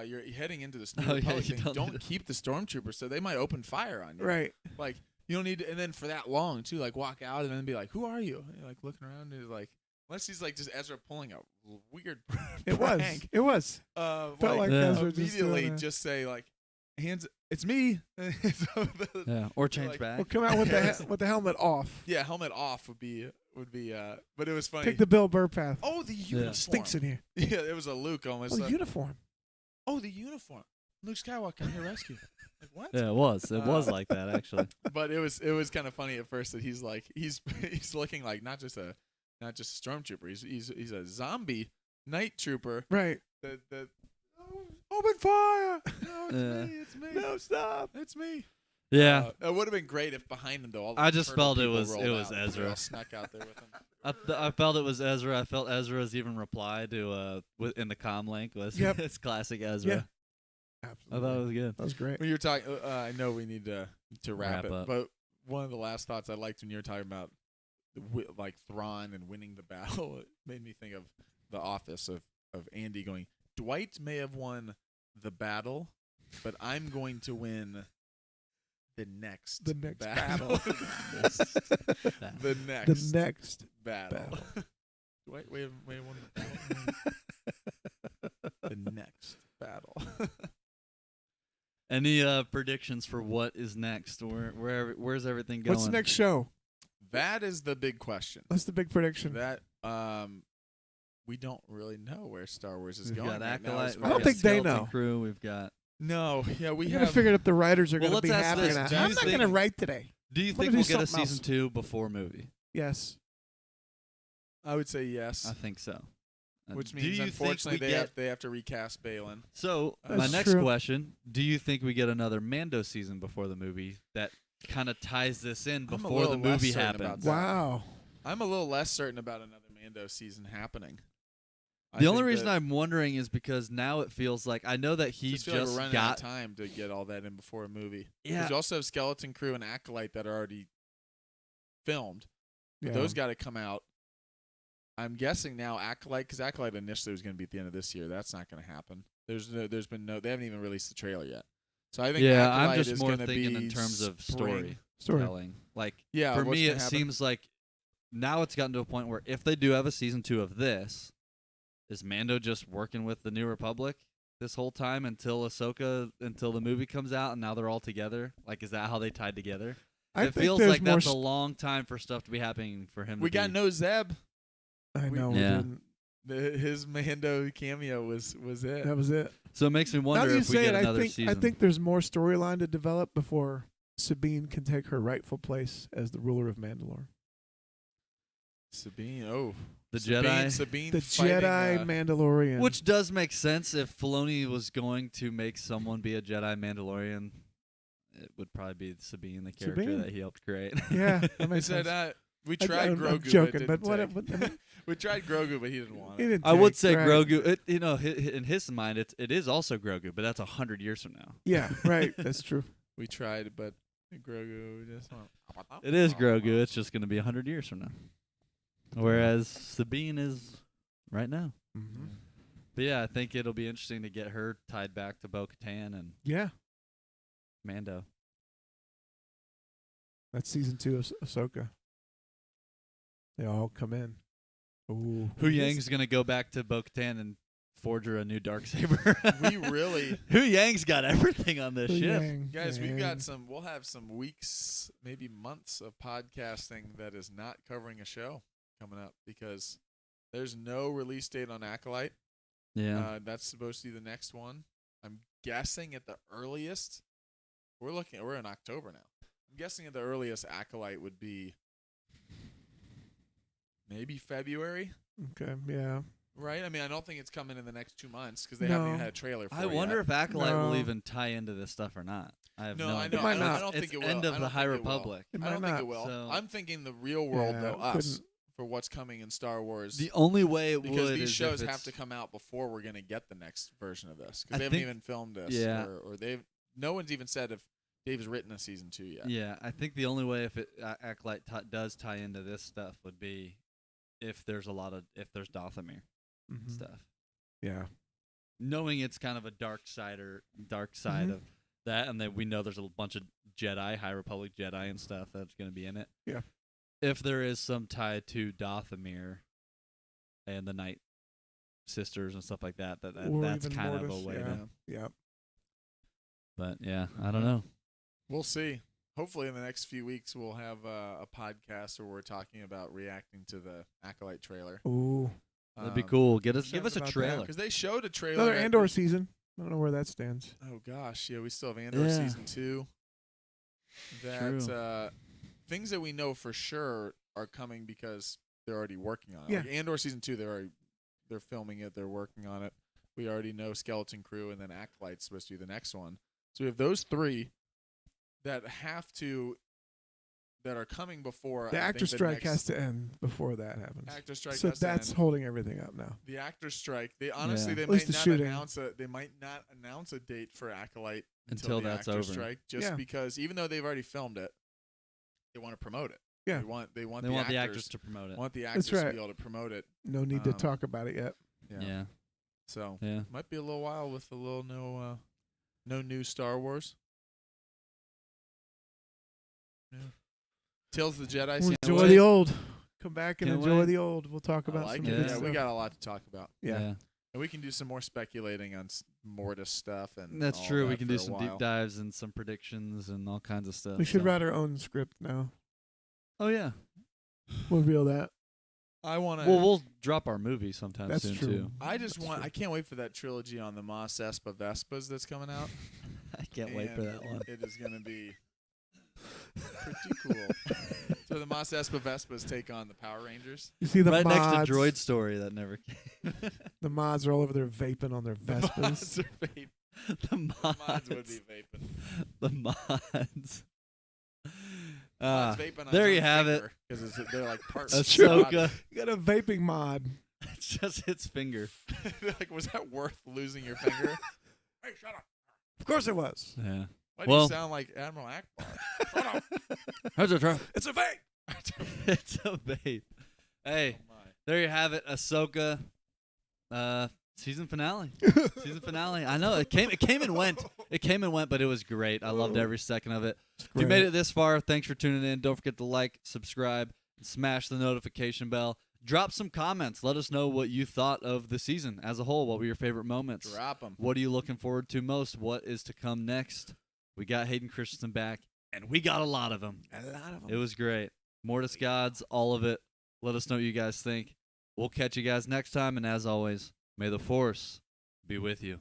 You're heading into this New Oh, yeah, Republic you thing. don't need Don't keep the stormtroopers, so they might open fire on you. Right. Like you don't need to, and then for that long too. Like walk out and then be like, "Who are you?" And you're like looking around and like. Unless he's like just Ezra pulling a weird It was. prank. It was. Felt like Yeah. Ezra just immediately doing a- just say like, hands. It's me. So Yeah, or change like, back. Well, come out with with the helmet off. yeah, helmet off would be. But it was funny. Take the Bill Burr path. oh, the uniform Stinks in here. Yeah, it was a Luke almost. Oh, the like, uniform. oh, the uniform. Luke Skywalker, I'm here to rescue. Like what? Yeah, it was. It was like that actually. But it was kind of funny at first that he's like he's looking like not just a stormtrooper. He's a zombie night trooper. Right. That open fire. No, it's Yeah. me. It's me. No, stop. It's me. Yeah. It would have been great if behind him though. All the I just turtle felt it people was- rolled it was out and they Ezra. all snuck out there with him. I felt it was Ezra. I felt Ezra's even reply to in the comm link was Yep. it's classic Ezra. I Absolutely. thought it was good. That was great. When you were talking, I know we need to wrap Wrap it, up. but one of the last thoughts I liked when you were talking about like Thrawn and winning the battle, it made me think of The Office of Andy going, Dwight may have won the battle, but I'm going to win the next battle. the next The next battle. battle. Dwight may have won the battle. The next battle. Any predictions for what is next? Where's everything going? What's the next show? That is the big question. That's the big prediction. That we don't really know where Star Wars is We've going got right now. Acolyte. as we've far I don't got as- think they Skeleton know. Crew. We've got. No, yeah, we We gotta have. figure out if the writers are Well, going to be let's ask happy or this. not. Do you I'm not think- going to write today. Do you I'm gonna think do we'll get a something season else. 2 before movie? Yes. I would say yes, I think so. which Do means you think unfortunately we they have to recast Balin. So That's my next true. question: do you think we get another Mando season before the movie that kind of ties this in I'm a before little the less movie certain about happens? that. Wow. I'm a little less certain about another Mando season happening. The only reason I'm wondering is because now it feels like I know that he just feel like we're running out got of time to get all that in before a movie. Yeah. Because you also have Skeleton Crew and Acolyte that are already filmed. Yeah. Those got to come out. I'm guessing now Acolyte, because Acolyte initially was going to be at the end of this year. That's not going to happen. They haven't even released the trailer yet. So I think yeah. Acolyte I'm just is more gonna thinking be in terms of spring. storytelling. Like Yeah, for what's me, gonna it happen? seems like now it's gotten to a point where if they do have a season 2 of this, is Mando just working with the New Republic this whole time until the movie comes out and now they're all together? Like, is that how they tied together? I It think feels there's like more that's a long time for stuff to be happening for him. We to got be. no Zeb. I know. we Yeah. didn't. His Mando cameo was it. That was it. So it makes me Now wonder that you if we say get it, another I season. think there's more storyline to develop before Sabine can take her rightful place as the ruler of Mandalore. Sabine. Oh, The Sabine, Jedi. Sabine The fighting, Jedi Mandalorian. Which does make sense if Filoni was going to make someone be a Jedi Mandalorian. It would probably be Sabine, the character Sabine. that he helped create. Yeah, that They makes said sense. we I- tried I'm Grogu, joking, but, but it didn't what? take. I mean, We tried Grogu, but he didn't want he it. didn't I would take, say right. Grogu. In his mind, it is also Grogu, but that's 100 years from now. Yeah, right. That's true. We tried, but Grogu just went, It is Grogu. It's just gonna be 100 years from now. Whereas Sabine is right now. Mm-hmm. But yeah, I think it'll be interesting to get her tied back to Bo-Katan and Yeah, Mando. that's season 2 of Ahsoka. They all come in. Ooh, Hu Yang's gonna go back to Bo-Katan and forge her a new darksaber. We really, Hu Yang's got everything on this Hu ship. Yang, guys, we've Yang. got some. We'll have some weeks, maybe months of podcasting that is not covering a show coming up because there's no release date on Acolyte. Yeah. That's supposed to be the next one. I'm guessing at the earliest. We're in October now. I'm guessing at the earliest Acolyte would be maybe February, Okay, yeah. right? I mean, I don't think it's coming in the next 2 months because they haven't even No. had a trailer for I it wonder yet. if Acolyte will No. even tie into this stuff or not. I have No, no I idea. know. It might I not. don't It's think it will. end of I the don't High think it will. Republic. It I might don't think not. it will. So- I'm thinking the real world, Yeah, though, us, couldn't- for what's coming in Star Wars. The only way it because would these is shows if have it's- to come out before we're going to get the next version of this I because they haven't think- even filmed this. yeah. Or they've. No one's even said if Dave's written a season 2 yet. Yeah, I think the only way if it Acolyte does tie into this stuff would be if there's Dathomir Mhm. stuff. Yeah. Knowing it's kind of a dark side Mhm. of that, and that we know there's a bunch of Jedi, High Republic Jedi and stuff that's going to be in it. Yeah. If there is some tie to Dathomir and the Night Sisters and stuff like that, Or that's even kind Mortis, of a way yeah. to. Yeah. But yeah, I don't know. We'll see. Hopefully, in the next few weeks, we'll have a podcast where we're talking about reacting to the Acolyte trailer. Ooh. That'd be cool. Give us excited a about that. trailer. Because they showed a trailer. Another that- Andor season. I don't know where that stands. Oh gosh, yeah, we still have Andor Yeah. season 2. That True. Things that we know for sure are coming because they're already working on it. Yeah. Like Andor season 2, they're filming it, they're working on it. We already know Skeleton Crew, and then Acolyte's supposed to be the next one. So we have those 3 that that are coming before The I actor think the strike next has to end before that happens. actor strike. So has to that's end. holding everything up now. The actor strike. They honestly, Yeah. they At least might the not shooting. announce a date for Acolyte Until the that's actor over. strike. Just Yeah. because, even though they've already filmed it, they want to promote it. Yeah. They want They the want the actors actors to promote it. want the actors That's to right. be able to promote it. No need to Um, talk about it yet. Yeah. So Yeah. might be a little while with a little no new Star Wars. Yeah. Tales of the Jedi. We'll can't enjoy wait. the old. Come back and Can't enjoy wait. the old. We'll talk I about like some it. good Yeah, Yeah, stuff. we got a lot to talk about. Yeah. And we can do some more speculating on Mortis stuff and That's all true. that We can for do a some while. deep dives and some predictions and all kinds of stuff. We should so. write our own script now. Oh yeah. We'll reveal that. I want to. Well, we'll drop our movie sometime That's soon true. too. I just That's want. true. I can't wait for that trilogy on the Mos Espa Vespas that's coming out. I can't wait for And that one. It is going to be pretty cool. So the Mos Espa Vespas take on the Power Rangers. You see the Right mods. next to Droid Story that never came. The mods are all over there vaping on their The Vespas. mods are vaping. the The mods. mods would be vaping. The mods. Mods vaping on there his you own have finger 'cause they're like parts. Ahsoka. You got a vaping mod. It's just its finger. Like, was that worth losing your finger? Hey, shut up! Of course it was. Yeah. Why do Well- you sound like Admiral Akbar? Shut up! How's it try? It's a vape. It's a babe. Hey, Oh, my. there you have it. Ahsoka. Season finale. Season finale. I know it came and went. It came and went, but it was great. I loved every second of it. If you made it this far, thanks for tuning in. Don't forget to like, subscribe, and smash the notification bell. Drop some comments. Let us know what you thought of the season as a whole. What were your favorite moments? Drop them. What are you looking forward to most? What is to come next? We got Hayden Christensen back, and we got a lot of them. A lot of It was great. Mortis Gods, all of it. Let us know what you guys think. We'll catch you guys next time, and as always, may the Force be with you.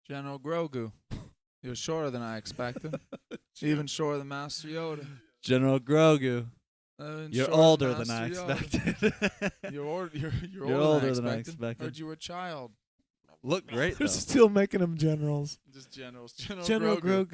General Grogu. You're shorter than I expected. Even shorter than Master Yoda. General Grogu, you're Shorter older than Master I Yoda. expected. You're older than I expected. Heard you were a child. Look great, though. They're still making them generals. Just generals. General Grogu.